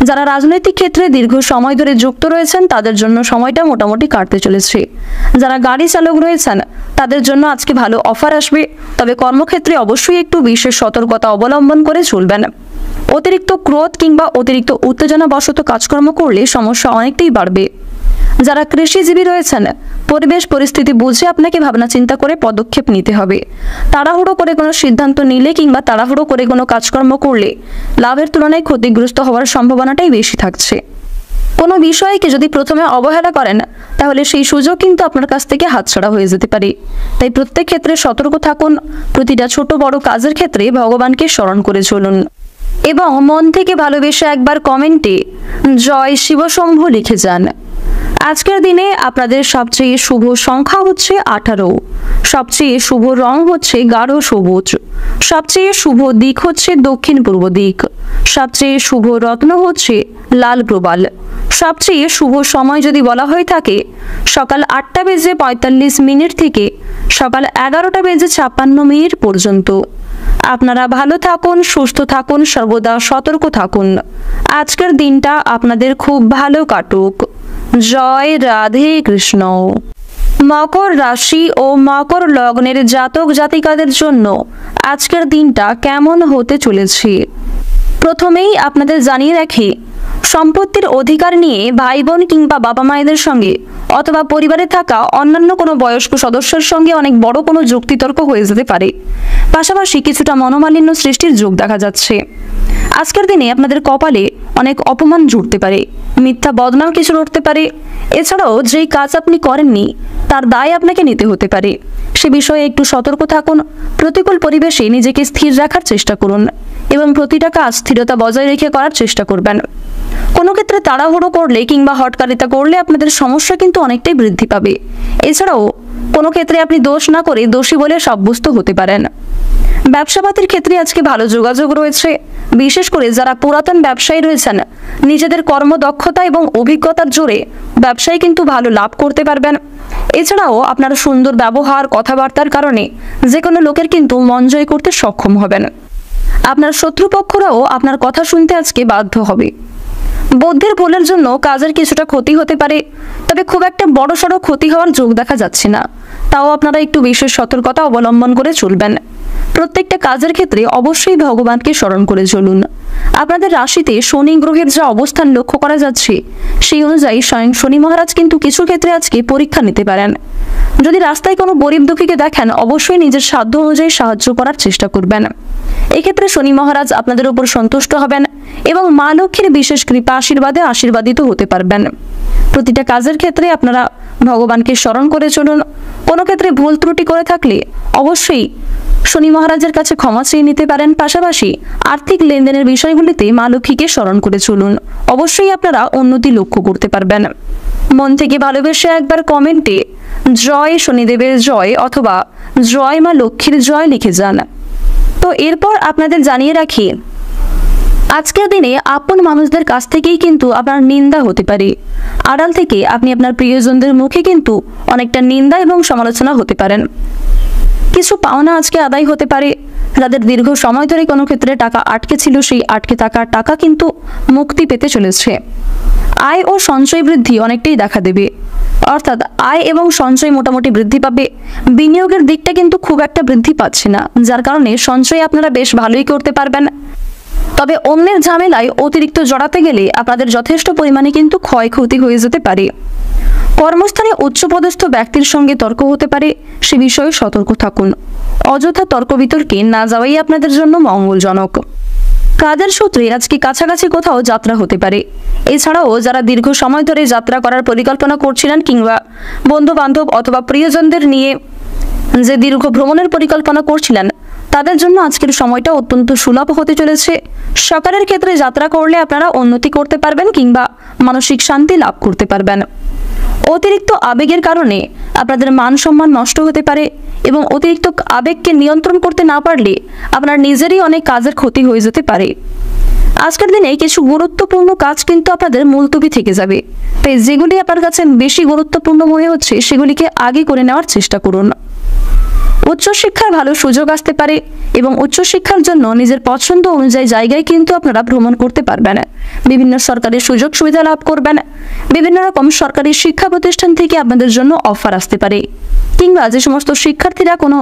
যারা রাজনৈতিক ক্ষেত্রে দীর্ঘ সময় ধরে যুক্ত রয়েছেন, তাদের জন্য সময়টা মোটামুটি কাটতে চলেছে। যারা গাড়ি চালক রয়েছেন, তাদের জন্য আজকে ভালো অফার আসবে, তবে কর্মক্ষেত্রে অবশ্যই একটু বিশেষ সতর্কতা অবলম্বন করে চলবেন। অতিরিক্ত ক্রোধ কিংবা অতিরিক্ত উত্তেজনাবশত কাজকর্ম করলে সমস্যা অনেকটাই বাড়বে। যারা কৃষিজীবী রয়েছেন, পরিবেশ পরিস্থিতি বুঝে আপনাকে ভাবনা চিন্তা করে পদক্ষেপ নিতে হবে। তাড়াহুড়ো করে কোনো সিদ্ধান্ত নিলে কিংবা তাড়াহুড়ো করে কোনো কাজকর্ম করলে লাভের তুলনায় ক্ষতিগ্রস্ত হওয়ার সম্ভাবনাটাই বেশি থাকছে। কোনো বিষয়কে যদি প্রথমে অবহেলা করেন, তাহলে সেই সুযোগ কিন্তু আপনার কাছ থেকে হাতছাড়া হয়ে যেতে পারে। তাই প্রত্যেক ক্ষেত্রে সতর্ক থাকুন। প্রতিটা ছোট বড় কাজের ক্ষেত্রে ভগবানকে স্মরণ করে চলুন এবং মন থেকে ভালোবেসে একবার কমেন্টে জয় শিবশম্ভু লিখে যান। আজকের দিনে আপনাদের সবচেয়ে শুভ সংখ্যা হচ্ছে 18, সবচেয়ে শুভ রং হচ্ছে গাঢ় সবুজ, সবচেয়ে শুভ দিক হচ্ছে দক্ষিণ পূর্ব দিক, সবচেয়ে শুভ রত্ন হচ্ছে লাল প্রবাল, সবচেয়ে শুভ সময় যদি বলা হয়ে থাকে সকাল 8:45 থেকে সকাল 11:56 পর্যন্ত। আপনারা ভালো থাকুন, সুস্থ থাকুন, সর্বদা সতর্ক থাকুন। আজকের দিনটা আপনাদের খুব ভালো কাটুক। জয় রাধে কৃষ্ণ। মকর রাশি ও মকর লগ্নের জাতক জাতিকাদের জন্য আজকের দিনটা কেমন হতে চলেছে, প্রথমেই আপনাদের জানিয়ে রাখি, সম্পত্তির অধিকার নিয়ে ভাই বোন কিংবা বাবা মায়েদের সঙ্গে অথবা পরিবারে থাকা অন্যান্য কোনো বয়স্ক সদস্যের সঙ্গে অনেক বড় কোনো যুক্তিতর্ক হয়ে যেতে পারে। পাশাপাশি কিছুটা মনোমালিন্য সৃষ্টির যোগ দেখা যাচ্ছে। আজকের দিনে আপনাদের কপালে অনেক অপমান জুটতে পারে, মিথ্যা বদনাম কিছু উঠতে পারে। এছাড়াও যেই কাজ আপনি করেননি তার দায় আপনাকে নিতে হতে পারে। সে বিষয়ে একটু সতর্ক থাকুন। প্রতিকূল পরিবেশে নিজেকে স্থির রাখার চেষ্টা করুন এবং প্রতিটা কাজ স্থিরতা বজায় রেখে করার চেষ্টা করবেন। কোনো ক্ষেত্রে তাড়াহুড়ো করলে কিংবা হটকারিতা করলে আপনাদের সমস্যা কিন্তু অনেকটাই বৃদ্ধি পাবে। এছাড়াও কোনো ক্ষেত্রে আপনি দোষ না করে দোষী বলে সাব্যস্ত হতে পারেন। ব্যবসাপাতির ক্ষেত্রে আজকে ভালো যোগাযোগ রয়েছে। বিশেষ করে যারা পুরাতন ব্যবসায়ী রয়েছেন, নিজেদের কর্মদক্ষতা এবং অভিজ্ঞতার জোরে ব্যবসায় কিন্তু ভালো লাভ করতে পারবেন। এছাড়াও আপনার সুন্দর ব্যবহার, কথাবার্তার কারণে যে কোনো লোকের কিন্তু মন জয় করতে সক্ষম হবেন। আপনার শত্রুপক্ষরাও আপনার কথা শুনতে আজকে বাধ্য হবে। বুদ্ধির ভুলের জন্য কাজের কিছুটা ক্ষতি হতে পারে, তবে খুব একটা বড়সড় ক্ষতি হওয়ার যোগ দেখা যাচ্ছে না। তাও আপনারা একটু বিশেষ সতর্কতা অবলম্বন করে চলবেন। প্রত্যেকটা কাজের ক্ষেত্রে অবশ্যই ভগবানকে স্মরণ করে চলুন। আপনাদের রাশিতে শনি গ্রহের যা অবস্থান লক্ষ্য করা যাচ্ছে, সেই অনুযায়ী স্বয়ং শনি মহারাজ কিন্তু কিছু ক্ষেত্রে আজকে পরীক্ষা নিতে পারেন। যদি রাস্তায় কোনো গরিব দুঃখীকে দেখেন, অবশ্যই নিজের সাধ্য অনুযায়ী সাহায্য করার চেষ্টা করবেন। এক্ষেত্রে শনি মহারাজ আপনাদের উপর সন্তুষ্ট হবেন এবং মা লক্ষ্মীর বিশেষ কৃপা আশীর্বাদে আশীর্বাদিত হতে পারবেন। প্রতিটা কাজের ক্ষেত্রে আপনারা ভগবানকে স্মরণ করে চলুন। কোনো ক্ষেত্রে ভুল ত্রুটি করে থাকলে অবশ্যই শনি মহারাজের কাছে ক্ষমা চেয়ে নিতে পারেন। পাশাপাশি আর্থিক লেনদেনের বিষয়গুলিতে মা লক্ষ্মীকে স্মরণ করে চলুন। অবশ্যই আপনারা উন্নতি লক্ষ্য করতে পারবেন। মন থেকে ভালোবেসে একবার কমেন্টে জয় শনিদেবের জয় অথবা জয় মা লক্ষ্মীর জয় লিখে যান। তো এরপর আপনাদের জানিয়ে রাখি, আজকের দিনে আপন মানুষদের কাছ থেকেই কিন্তু আপনার নিন্দা হতে পারে। আড়াল থেকে আপনি আপনার প্রিয়জনদের মুখে কিন্তু অনেকটা নিন্দা এবং সমালোচনা হতে পারেন। কিছু পাওনা আজকে আদায় হতে পারে। যাদের দীর্ঘ সময় ধরে কোনো ক্ষেত্রে টাকা আটকে ছিল, সেই আটকে থাকা টাকা কিন্তু মুক্তি পেতে চলেছে। আয় ও সঞ্চয় বৃদ্ধি অনেকটাই দেখা দেবে, অর্থাৎ আয় এবং সঞ্চয় মোটামুটি বৃদ্ধি পাবে। বিনিয়োগের দিকটা কিন্তু খুব একটা বৃদ্ধি পাচ্ছে না, যার কারণে সঞ্চয় আপনারা বেশ ভালোই করতে পারবেন। তবে অন্যের ঝামেলায় অতিরিক্ত জড়াতে গেলে আপনাদের যথেষ্ট পরিমাণে কিন্তু ক্ষয়ক্ষতি হয়ে যেতে পারে। কর্মস্থানে উচ্চপদস্থ ব্যক্তির সঙ্গে তর্ক হতে পারে, সে বিষয়ে সতর্ক থাকুন। অযথা তর্ক বিতর্কে না যাওয়াই আপনাদের জন্য মঙ্গলজনক। কাজের সূত্রে আজকে কাছাকাছি কোথাও যাত্রা হতে পারে। এছাড়াও যারা দীর্ঘ সময় ধরে যাত্রা করার পরিকল্পনা করছিলেন কিংবা বন্ধু বান্ধব অথবা প্রিয়জনদের নিয়ে যে দীর্ঘ ভ্রমণের পরিকল্পনা করছিলেন, তাদের জন্য আজকের সময়টা অত্যন্ত সুলভ হতে চলেছে। সকালের ক্ষেত্রে যাত্রা করলে আপনারা উন্নতি করতে পারবেন কিংবা মানসিক শান্তি লাভ করতে পারবেন। অতিরিক্ত আবেগের কারণে আপনাদের মান সম্মান নষ্ট হতে পারে এবং অতিরিক্ত আবেগকে নিয়ন্ত্রণ করতে না পারলে আপনার নিজেরই অনেক কাজের ক্ষতি হয়ে যেতে পারে। আজকের দিনে কিছু গুরুত্বপূর্ণ কাজ কিন্তু আপনাদের মুলতবি থেকে যাবে, তাই যেগুলি আপনার কাছে বেশি গুরুত্বপূর্ণ মনে হচ্ছে সেগুলিকে আগে করে নেওয়ার চেষ্টা করুন। উচ্চশিক্ষার ভালো সুযোগ আসতে পারে এবং উচ্চশিক্ষার জন্য নিজের পছন্দ অনুযায়ী জায়গায় কিন্তু আপনারা ভ্রমণ করতে পারবেন। বিভিন্ন সরকারি সুযোগ সুবিধা লাভ করবেন। বিভিন্ন রকম সরকারি শিক্ষা প্রতিষ্ঠান থেকে আপনাদের জন্য অফার আসতে পারে, কিংবা যে সমস্ত শিক্ষার্থীরা কোনো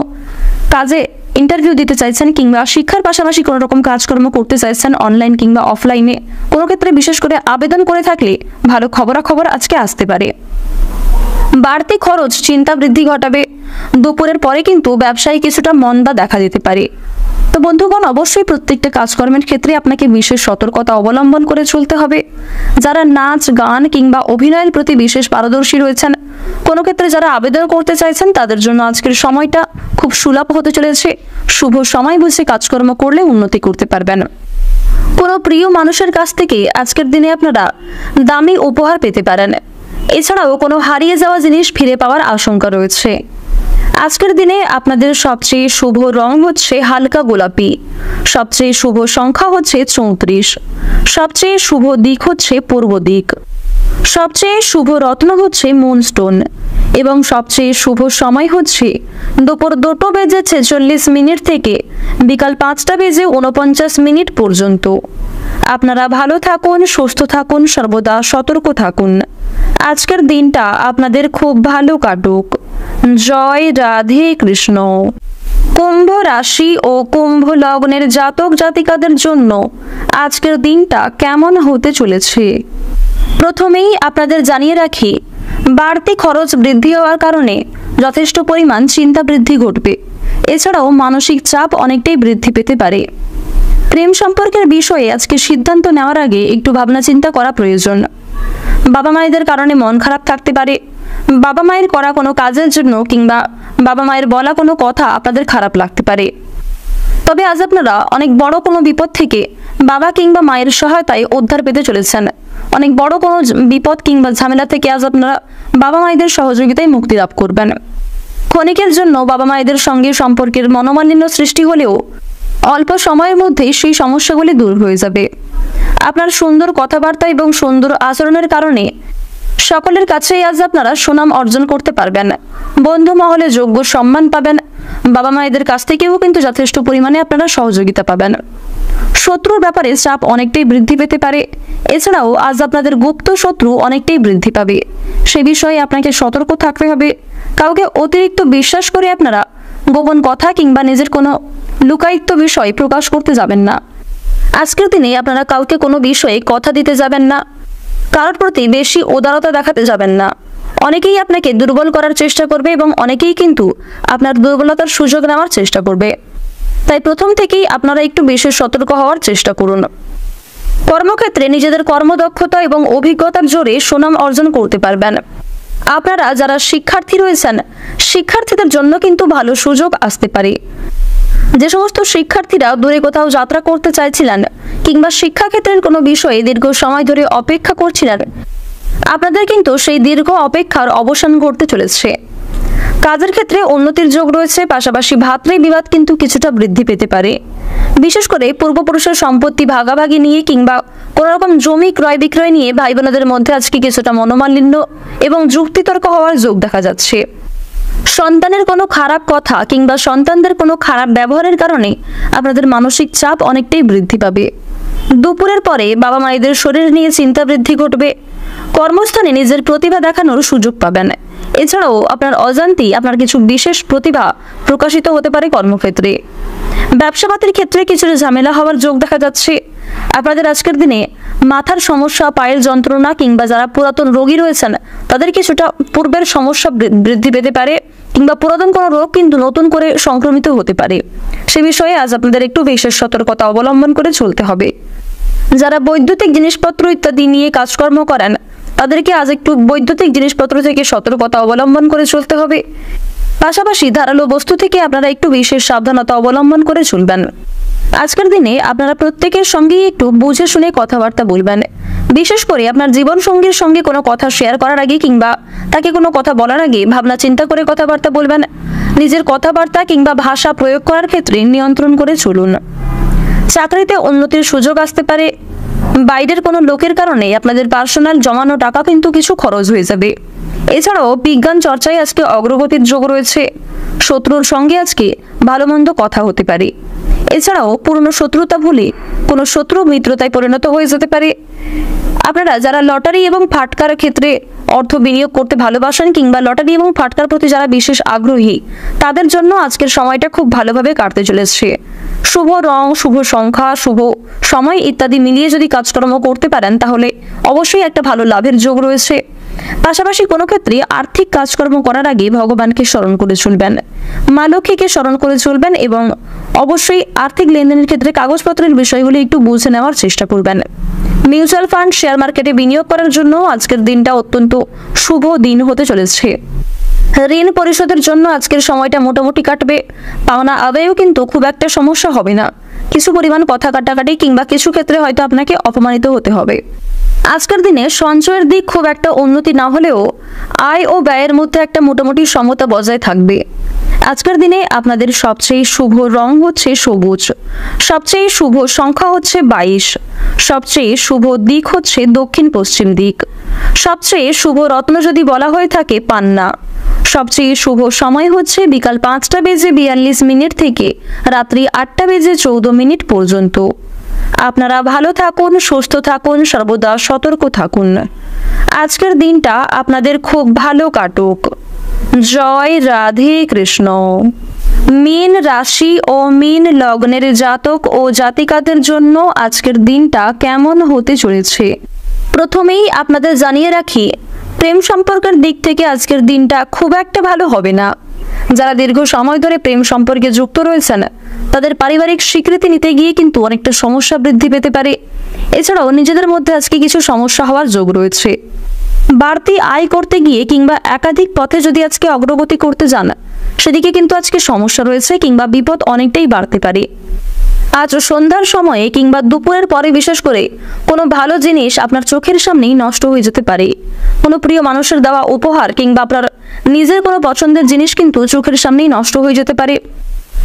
কাজে ইন্টারভিউ দিতে চাইছেন কিংবা শিক্ষার পাশাপাশি কোনো রকম কাজকর্ম করতে চাইছেন অনলাইন কিংবা অফলাইনে, কোনো ক্ষেত্রে বিশেষ করে আবেদন করে থাকলে ভালো খবরাখবর আজকে আসতে পারে। বাড়তি খরচ চিন্তা বৃদ্ধি ঘটাবে। দুপুরের পরে কিন্তু ব্যবসায় কিছুটা মন্দা দেখা যেতে পারে। তো বন্ধুগণ, অবশ্যই প্রত্যেকটা কাজকর্মের ক্ষেত্রে আপনাকে বিশেষ সতর্কতা অবলম্বন করে চলতে হবে। যারা নাচ, গান কিংবা অভিনয়ের প্রতি বিশেষ পারদর্শী রয়েছেন, কোনো ক্ষেত্রে যারা আবেদন করতে চাইছেন, তাদের জন্য আজকের সময়টা খুব সুলভ হতে চলেছে। শুভ সময় বুঝে কাজকর্ম করলে উন্নতি করতে পারবেন। কোনো প্রিয় মানুষের কাছ থেকে আজকের দিনে আপনারা দামি উপহার পেতে পারেন। এছাড়াও কোনো হারিয়ে যাওয়া জিনিস ফিরে পাওয়ার আশঙ্কা রয়েছে। আজকের দিনে আপনাদের সবচেয়ে শুভ রং হচ্ছে হালকা গোলাপি, সবচেয়ে শুভ সংখ্যা হচ্ছে 34, সবচেয়ে শুভ দিক হচ্ছে পূর্ব দিক, সবচেয়ে শুভ রত্ন হচ্ছে মুনস্টোন এবং সবচেয়ে শুভ সময় হচ্ছে দুপুর 2:46 থেকে বিকাল 5:49 পর্যন্ত। আপনারা ভালো থাকুন, সুস্থ থাকুন, সর্বদা সতর্ক থাকুন। আজকের দিনটা আপনাদের খুব ভালো কাটুক। জয় রাধে কৃষ্ণ। কুম্ভ রাশি ও কুম্ভ লগ্নের জাতক জাতিকাদের জন্য আজকের দিনটা কেমন হতে চলেছে? প্রথমেই আপনাদের জানিয়ে রাখি, বাড়তি খরচ বৃদ্ধি হওয়ার কারণে যথেষ্ট পরিমাণ চিন্তা বৃদ্ধি ঘটবে। এছাড়াও মানসিক চাপ অনেকটাই বৃদ্ধি পেতে পারে। প্রেম সম্পর্কের বিষয়ে আজকে সিদ্ধান্ত নেওয়ার আগে একটু ভাবনা চিন্তা করা প্রয়োজন। বাবা মায়েদের কারণে মন খারাপ থাকতে পারে। বাবা মায়ের করা কোনো কাজের জন্য কিংবা বাবা মায়ের বলা কোনো কথা আপনাদের খারাপ লাগতে পারে। তবে আজ আপনারা অনেক বড় কোনো বিপদ থেকে বাবা কিংবা মায়ের সহায়তায় উদ্ধার পেতে চলেছেন। অনেক বড় কোনো বিপদ কিংবা ঝামেলা থেকে আজ আপনারা বাবা মায়েদের সহযোগিতায় মুক্তি লাভ করবেন। ক্ষণিকের জন্য বাবা মায়েদের সঙ্গে সম্পর্কের মনোমালিন্য সৃষ্টি হলেও অল্প সময়ের মধ্যেই সেই সমস্যাগুলি দূর হয়ে যাবে। আপনার সুন্দর কথাবার্তা এবং সুন্দর আচরণের কারণে সকলের কাছেই আজ আপনারা সুনাম অর্জন করতে পারবেন। বন্ধু মহলে যোগ্য সম্মান পাবেন। বাবা মায়েদের কাছ থেকেও কিন্তু যথেষ্ট পরিমাণে আপনারা সহযোগিতা পাবেন। শত্রুর ব্যাপারে চাপ অনেকটাই বৃদ্ধি পেতে পারে। এছাড়াও আজ আপনাদের গুপ্ত শত্রু অনেকটাই বৃদ্ধি পাবে। সে বিষয়ে আপনাকে সতর্ক থাকতে হবে। কাউকে অতিরিক্ত বিশ্বাস করে আপনারা গোপন কথা কিংবা নিজের কোনো লুকায়িত বিষয় প্রকাশ করতে যাবেন না। আজকের দিনে আপনারা কাউকে কোনো বিষয়ে কথা দিতে যাবেন না। কারোর প্রতি বেশি উদারতা দেখাতে যাবেন না। অনেকেই আপনাকে দুর্বল করার চেষ্টা করবে এবং অনেকেই কিন্তু আপনার দুর্বলতার সুযোগ নেওয়ার চেষ্টা করবে। তাই প্রথম থেকেই আপনারা একটু বিশেষ সতর্ক হওয়ার চেষ্টা করুন। কর্মক্ষেত্রে নিজেদের কর্মদক্ষতা এবং অভিজ্ঞতার জোরে সুনাম অর্জন করতে পারবেন। আপনারা যারা শিক্ষার্থী রয়েছেন, শিক্ষার্থীদের জন্য কিন্তু ভালো সুযোগ আসতে পারে। যে সমস্ত শিক্ষার্থীরা দূরে কোথাও যাত্রা করতে চাইছিলেন কিংবা শিক্ষাক্ষেত্রের কোনো বিষয়ে দীর্ঘ সময় ধরে অপেক্ষা করছিলেন, আপনাদের কিন্তু সেই দীর্ঘ অপেক্ষার অবসান ঘটতে চলেছে। কাজের ক্ষেত্রে উন্নতির যোগ রয়েছে, পাশাপাশি ভাতৃ বিবাদ কিন্তু কিছুটা বৃদ্ধি পেতে পারে। বিশেষ করে পূর্বপুরুষের সম্পত্তি ভাগাভাগি নিয়ে কিংবা কোনো রকম জমি ক্রয় বিক্রয় নিয়ে ভাই বোনদের মধ্যে আজকে কিছুটা মনোমালিন্য এবং যুক্তিতর্ক হওয়ার যোগ দেখা যাচ্ছে। সন্তানের কোনো খারাপ কথা কিংবা সন্তানদের কোনো খারাপ ব্যবহারের কারণে আপনাদের মানসিক চাপ অনেকটাই বৃদ্ধি পাবে। দুপুরের পরে বাবা মায়েদের শরীর নিয়ে চিন্তা বৃদ্ধি ঘটবে। কর্মস্থানে নিজের প্রতিভা দেখানোর সুযোগ পাবেন। এছাড়াও আপনার অজান্তেই আপনার কিছু বিশেষ প্রতিভা প্রকাশিত হতে পারে কর্মক্ষেত্রে। ব্যবসাপাতির ক্ষেত্রে কিছুটা ঝামেলা হওয়ার যোগ দেখা যাচ্ছে। আপনাদের আজকের দিনে মাথার সমস্যা, পায়ের যন্ত্রণা কিংবা যারা পুরাতন রোগী রয়েছেন তাদের কিছুটা পূর্বের সমস্যা বৃদ্ধি পেতে পারে কিংবা পুরাতন কোনো রোগ কিন্তু নতুন করে সংক্রমিত হতে পারে। সে বিষয়ে আজ আপনাদের একটু বিশেষ সতর্কতা অবলম্বন করে চলতে হবে। যারা বৈদ্যুতিক জিনিসপত্র ইত্যাদি নিয়ে কাজকর্ম করেন তাদেরকে আজ একটু বৈদ্যুতিক জিনিসপত্র থেকে সতর্কতা অবলম্বন করে চলতে হবে। পাশাপাশি ধারালো বস্তু থেকে আপনারা একটু বিশেষ সাবধানতা অবলম্বন করে চলবেন। আজকের দিনে আপনারা প্রত্যেকের সঙ্গেই একটু বুঝে শুনে কথাবার্তা বলবেন। বিশেষ করে আপনার জীবন সঙ্গীর সঙ্গে কোনো কথা শেয়ার করার আগে কিংবা তাকে কোনো কথা বলার আগে ভাবনা চিন্তা করে কথাবার্তা বলবেন। নিজের কথাবার্তা কিংবা ভাষা প্রয়োগ করার ক্ষেত্রে নিয়ন্ত্রণ করে চলুন। চাকরিতে উন্নতির সুযোগ আসতে পারে। বাইরের কোনো লোকের কারণে আপনাদের পার্সোনাল জমানো টাকা কিন্তু কিছু খরচ হয়ে যাবে। এছাড়াও বিজ্ঞান চর্চায় আজকে অগ্রগতির যোগ রয়েছে। শত্রুর সঙ্গে আজকে ভালো মন্দ কথা হতে পারে। এছাড়াও পুরনো শত্রুতা ভুলে কোনো শত্রু মিত্রতায় পরিণত হয়ে যেতে পারে। আপনারা যারা লটারি এবং ফাটকার ক্ষেত্রে অর্থ বিনিয়োগ করতে ভালোবাসেন কিংবা লটারি এবং ফাটকার প্রতি যারা বিশেষ আগ্রহী তাদের জন্য আজকের সময়টা খুব ভালোভাবে কাটতে চলেছে। শুভ রং, শুভ সংখ্যা, শুভ সময় ইত্যাদি মিলিয়ে যদি কাজকর্ম করতে পারেন তাহলে অবশ্যই একটা ভালো লাভের যোগ রয়েছে। পাশাপাশি কোনো ক্ষেত্রে আর্থিক কাজকর্ম করার আগে ভগবানকে স্মরণ করে চলবেন, মা লক্ষ্মীকে স্মরণ করে চলবেন এবং অবশ্যই আর্থিক লেনদেনের ক্ষেত্রে কাগজপত্রের বিষয়গুলি একটু বুঝে নেওয়ার চেষ্টা করবেন। মিউচুয়াল ফান্ড, শেয়ার মার্কেটে বিনিয়োগ করার জন্য আজকের দিনটা অত্যন্ত শুভ দিন হতে চলেছে। ঋণ পরিশোধের জন্য আজকের সময়টা মোটামুটি কাটবে। পাওনা আদায়েও কিন্তু খুব একটা সমস্যা হবে না। কিছু পরিমাণ কথা কাটাকাটি কিংবা কিছু ক্ষেত্রে হয়তো আপনাকে অপমানিত হতে হবে। আজকের দিনে সঞ্চয়ের দিক খুব একটা উন্নতি না হলেও আয় ও ব্যয়ের মধ্যে একটা মোটামুটি সমতা বজায় থাকবে। আজকের দিনে আপনাদের সবচেয়ে শুভ রং হচ্ছে সবুজ, সবচেয়ে শুভ সংখ্যা হচ্ছে 22, সবচেয়ে শুভ দিক হচ্ছে দক্ষিণ পশ্চিম দিক, সবচেয়ে শুভ রত্ন যদি বলা হয়ে থাকে পান্না, সবচেয়ে শুভ সময় হচ্ছে বিকাল 5:42 থেকে রাত্রি 8:14 পর্যন্ত। আপনারা ভালো থাকুন, সুস্থ থাকুন, সর্বদা সতর্ক থাকুন। আজকের দিনটা আপনাদের খুব ভালো কাটুক। জয় রাধে কৃষ্ণ। মীন রাশি ও মীন লগ্নের জাতক ও জাতিকাদের জন্য আজকের দিনটা কেমন হতে চলেছে প্রথমেই আপনাদের জানিয়ে রাখি, প্রেম সম্পর্কের দিক থেকে আজকের দিনটা খুব একটা ভালো হবে না। যারা দীর্ঘ সময় ধরে প্রেম সম্পর্কে যুক্ত রয়েছেন তাদের পারিবারিক স্বীকৃতি নিতে গিয়ে কিন্তু অনেকটা সমস্যা বৃদ্ধি পেতে পারে। এছাড়াও নিজেদের মধ্যে আজকে কিছু সমস্যা হওয়ার যোগ রয়েছে। বাড়তি আয় করতে গিয়ে কিংবা একাধিক পথে যদি আজকে অগ্রগতি করতে যান সেদিকে কিন্তু আজকে সমস্যা রয়েছে কিংবা বিপদ অনেকটাই বাড়তে পারে। আজ সন্ধ্যার সময়ে কিংবা দুপুরের পরে বিশেষ করে কোনো ভালো জিনিস আপনার চোখের সামনেই নষ্ট হয়ে যেতে পারে। কোনো প্রিয় মানুষের দেওয়া উপহার কিংবা আপনার নিজের কোনো পছন্দের জিনিস কিন্তু চোখের সামনেই নষ্ট হয়ে যেতে পারে।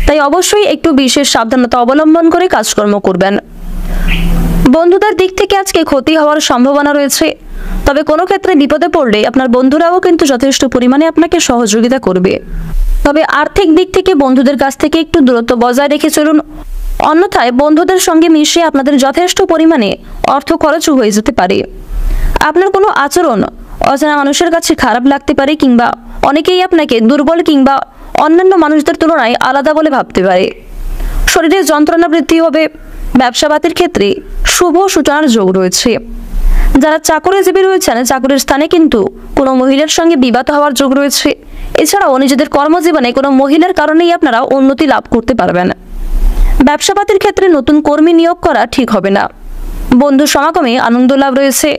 তাই অবশ্যই একটু বিশেষ সাবধানতা অবলম্বন করে কাজকর্ম করবেন। বন্ধুদের দিক থেকে আজকে ক্ষতি হওয়ার সম্ভাবনা রয়েছে, তবে কোনো ক্ষেত্রে বিপদে পড়লে আপনার বন্ধুরাও কিন্তু যথেষ্ট পরিমাণে আপনাকে সহযোগিতা করবে। তবে আর্থিক দিক থেকে বন্ধুদের কাছ থেকে একটু দূরত্ব বজায় রেখে চলুন, অন্যথায় বন্ধুদের সঙ্গে মিশে আপনাদের যথেষ্ট পরিমাণে অর্থ খরচও হয়ে যেতে পারে। আপনার কোনো আচরণ অজানা মানুষের কাছে খারাপ লাগতে পারে কিংবা অনেকেই আপনাকে দুর্বল কিংবা অন্যান্য মানুষদের তুলনায় আলাদা বলে ভাবতে পারে। শরীরে যন্ত্রণা বৃদ্ধি হবে। ব্যবসাপাতির ক্ষেত্রে শুভ সূচনার যোগ রয়েছে। যারা চাকরিজীবী রয়েছেন চাকরির স্থানে কিন্তু কোনো মহিলার সঙ্গে বিবাদ হওয়ার যোগ রয়েছে। এছাড়াও নিজেদের কর্মজীবনে কোনো মহিলার কারণেই আপনারা উন্নতি লাভ করতে পারবেন। ব্যবসাপাতির ক্ষেত্রে নতুন কর্মী নিয়োগ করা ঠিক হবে না। বন্ধু সমাগমে আনন্দ লাভ রয়েছে।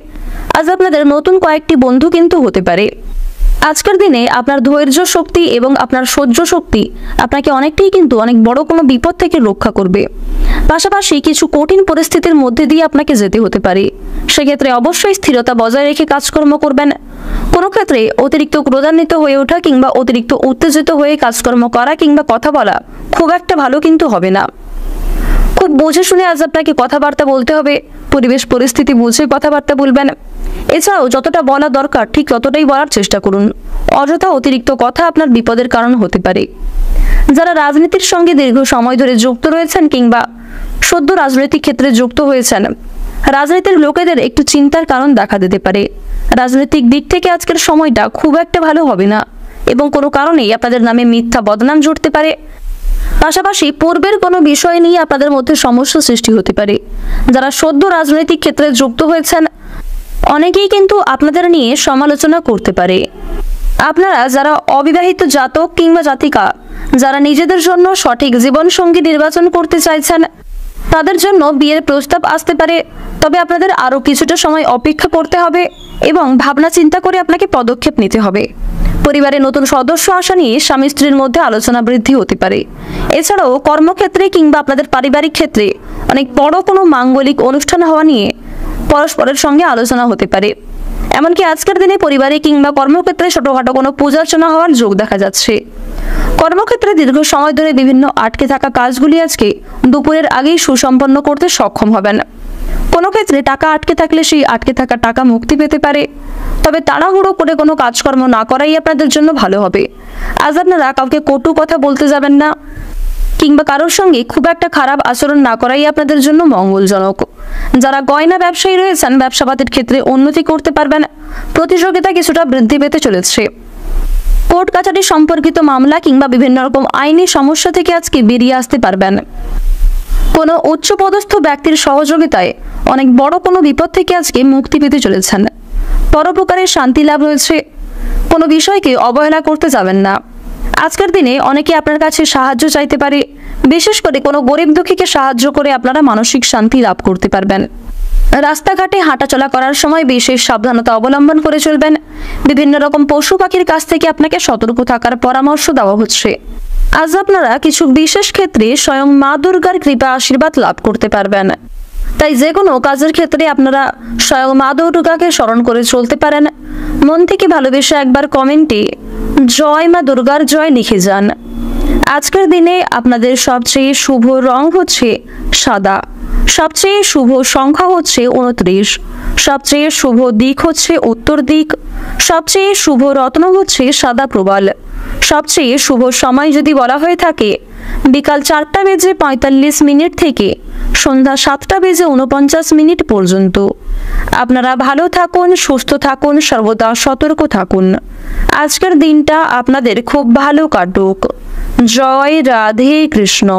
আজ আপনাদের নতুন কয়েকটি বন্ধু কিন্তু হতে পারে। আজকের দিনে আপনার ধৈর্য শক্তি এবং আপনার সহ্য শক্তি আপনাকে অনেকটাই কিন্তু অনেক বড় কোনো বিপদ থেকে রক্ষা করবে। পাশাপাশি কিছু কঠিন পরিস্থিতির মধ্যে দিয়ে আপনাকে যেতে হতে পারে। সেক্ষেত্রে অবশ্যই স্থিরতা বজায় রেখে কাজকর্ম করবেন। কোনো ক্ষেত্রে অতিরিক্ত ক্রোধান্বিত হয়ে ওঠা কিংবা অতিরিক্ত উত্তেজিত হয়ে কাজকর্ম করা কিংবা কথা বলা খুব একটা ভালো কিন্তু হবে না। খুব বুঝে শুনে আজ আপনাকে কথাবার্তা বলতে হবে। পরিবেশ পরিস্থিতি বুঝে কথাবার্তা বলবেন। এছাড়াও যতটা বলা দরকার ঠিক ততটাই বলার চেষ্টা করুন। অযথা অতিরিক্ত কথা আপনার বিপদের কারণ হতে পারে। যারা রাজনীতির সঙ্গে দীর্ঘ সময় ধরে যুক্ত রয়েছেন কিংবা সদ্য রাজনৈতিক ক্ষেত্রে যুক্ত হয়েছেন, রাজনীতির লোকেদের একটু চিন্তার কারণ দেখা দিতে পারে। রাজনৈতিক দিক থেকে আজকের সময়টা খুব একটা ভালো হবে না এবং কোনো কারণেই আপনাদের নামে মিথ্যা বদনাম জুটতে পারে। পাশাপাশি পূর্বের কোনো বিষয় নিয়ে আপনাদের মধ্যে সমস্যা সৃষ্টি হতে পারে। যারা সদ্য রাজনৈতিক ক্ষেত্রে যুক্ত হয়েছেন অনেকেই কিন্তু আপনাদের নিয়ে সমালোচনা করতে পারে। আপনারা যারা অবিবাহিত জাতক কিংবা জাতিকা, যারা নিজেদের জন্য সঠিক জীবনসঙ্গী নির্বাচন করতে চাইছেন, তাদের জন্য বিয়ের প্রস্তাব আসতে পারে। তবে আপনাদের আরও কিছুটা সময় অপেক্ষা করতে হবে এবং ভাবনা চিন্তা করে আপনাকে পদক্ষেপ নিতে হবে। পরিবারে নতুন সদস্য আসা নিয়ে স্বামী স্ত্রীর মধ্যে আলোচনা বৃদ্ধি হতে পারে। এছাড়াও কর্মক্ষেত্রে কিংবা আপনাদের পারিবারিক ক্ষেত্রে অনেক বড় কোনো মাঙ্গলিক অনুষ্ঠান হওয়া নিয়ে পরস্পরের সঙ্গে আলোচনা হতে পারে। এমনকি আজকের দিনে পরিবারে কিংবা কর্মক্ষেত্রে ছোটখাটো কোনো পূজার্চনা হওয়ার যোগ দেখা যাচ্ছে। কর্মক্ষেত্রে দীর্ঘ সময় ধরে বিভিন্ন আটকে থাকা কাজগুলি আজকে দুপুরের আগেই সুসম্পন্ন করতে সক্ষম হবেন। কোনো ক্ষেত্রে টাকা আটকে থাকলে সেই আটকে থাকা টাকা মুক্তি পেতে পারে। তবে তাড়াহুড়ো করে কোনো কাজকর্ম না করাই আপনাদের জন্য ভালো হবে। আজ আপনারা কাউকে কটু কথা বলতে যাবেন না কিংবা কারোর সঙ্গে খুব একটা খারাপ আচরণ না করাই আপনাদের জন্য মঙ্গলজনক। যারা গয়না ব্যবসায়ী রয়েছেন ব্যবসাপাতির ক্ষেত্রে উন্নতি করতে পারবেন। প্রতিযোগিতা কিছুটা বৃদ্ধি পেতে চলেছে। কোর্ট কাছারি সম্পর্কিত মামলা কিংবা বিভিন্ন রকম আইনি সমস্যা থেকে আজকে বেরিয়ে আসতে পারবেন। কোনো উচ্চপদস্থ ব্যক্তির সহযোগিতায় অনেক বড় কোনো বিপদ থেকে আজকে মুক্তি পেতে চলেছেন। পরোপকারের শান্তি লাভ রয়েছে। কোনো বিষয়কে অবহেলা করতে যাবেন না। আজকের দিনে অনেকে আপনার কাছে সাহায্য চাইতে পারে। বিশেষ করে কোনো গরিব দুঃখীকে সাহায্য করে আপনারা মানসিক শান্তি লাভ করতে পারবেন। রাস্তাঘাটে হাঁটাচলা করার সময় বিশেষ সাবধানতা অবলম্বন করে চলবেন। বিভিন্ন রকম পশু পাখির কাছ থেকে আপনাকে সতর্ক থাকার পরামর্শ দেওয়া হচ্ছে। আজ আপনারা কিছু বিশেষ ক্ষেত্রে স্বয়ং মা দুর্গার কৃপা আশীর্বাদ লাভ করতে পারবেন। তাই যে কোনো কাজের ক্ষেত্রে আপনারা স্বয়ং মা দুর্গাকে স্মরণ করে চলতে পারেন। মন থেকে ভালোবেসে একবার কমেন্টে জয় মা দুর্গার জয় লিখে যান। আজকের দিনে আপনাদের সবচেয়ে শুভ রং হচ্ছে সাদা। সবচেয়ে শুভ সংখ্যা হচ্ছে 29। সবচেয়ে শুভ দিক হচ্ছে উত্তর দিক। সবচেয়ে শুভ রত্ন হচ্ছে সাদা প্রবাল। সবচেয়ে শুভ সময় যদি বলা হয়ে থাকে বিকাল 4:45 থেকে সন্ধ্যা 7:49 পর্যন্ত। আপনারা ভালো থাকুন, সুস্থ থাকুন, সর্বদা সতর্ক থাকুন। আজকের দিনটা আপনাদের খুব ভালো কাটুক। জয় রাধে কৃষ্ণ।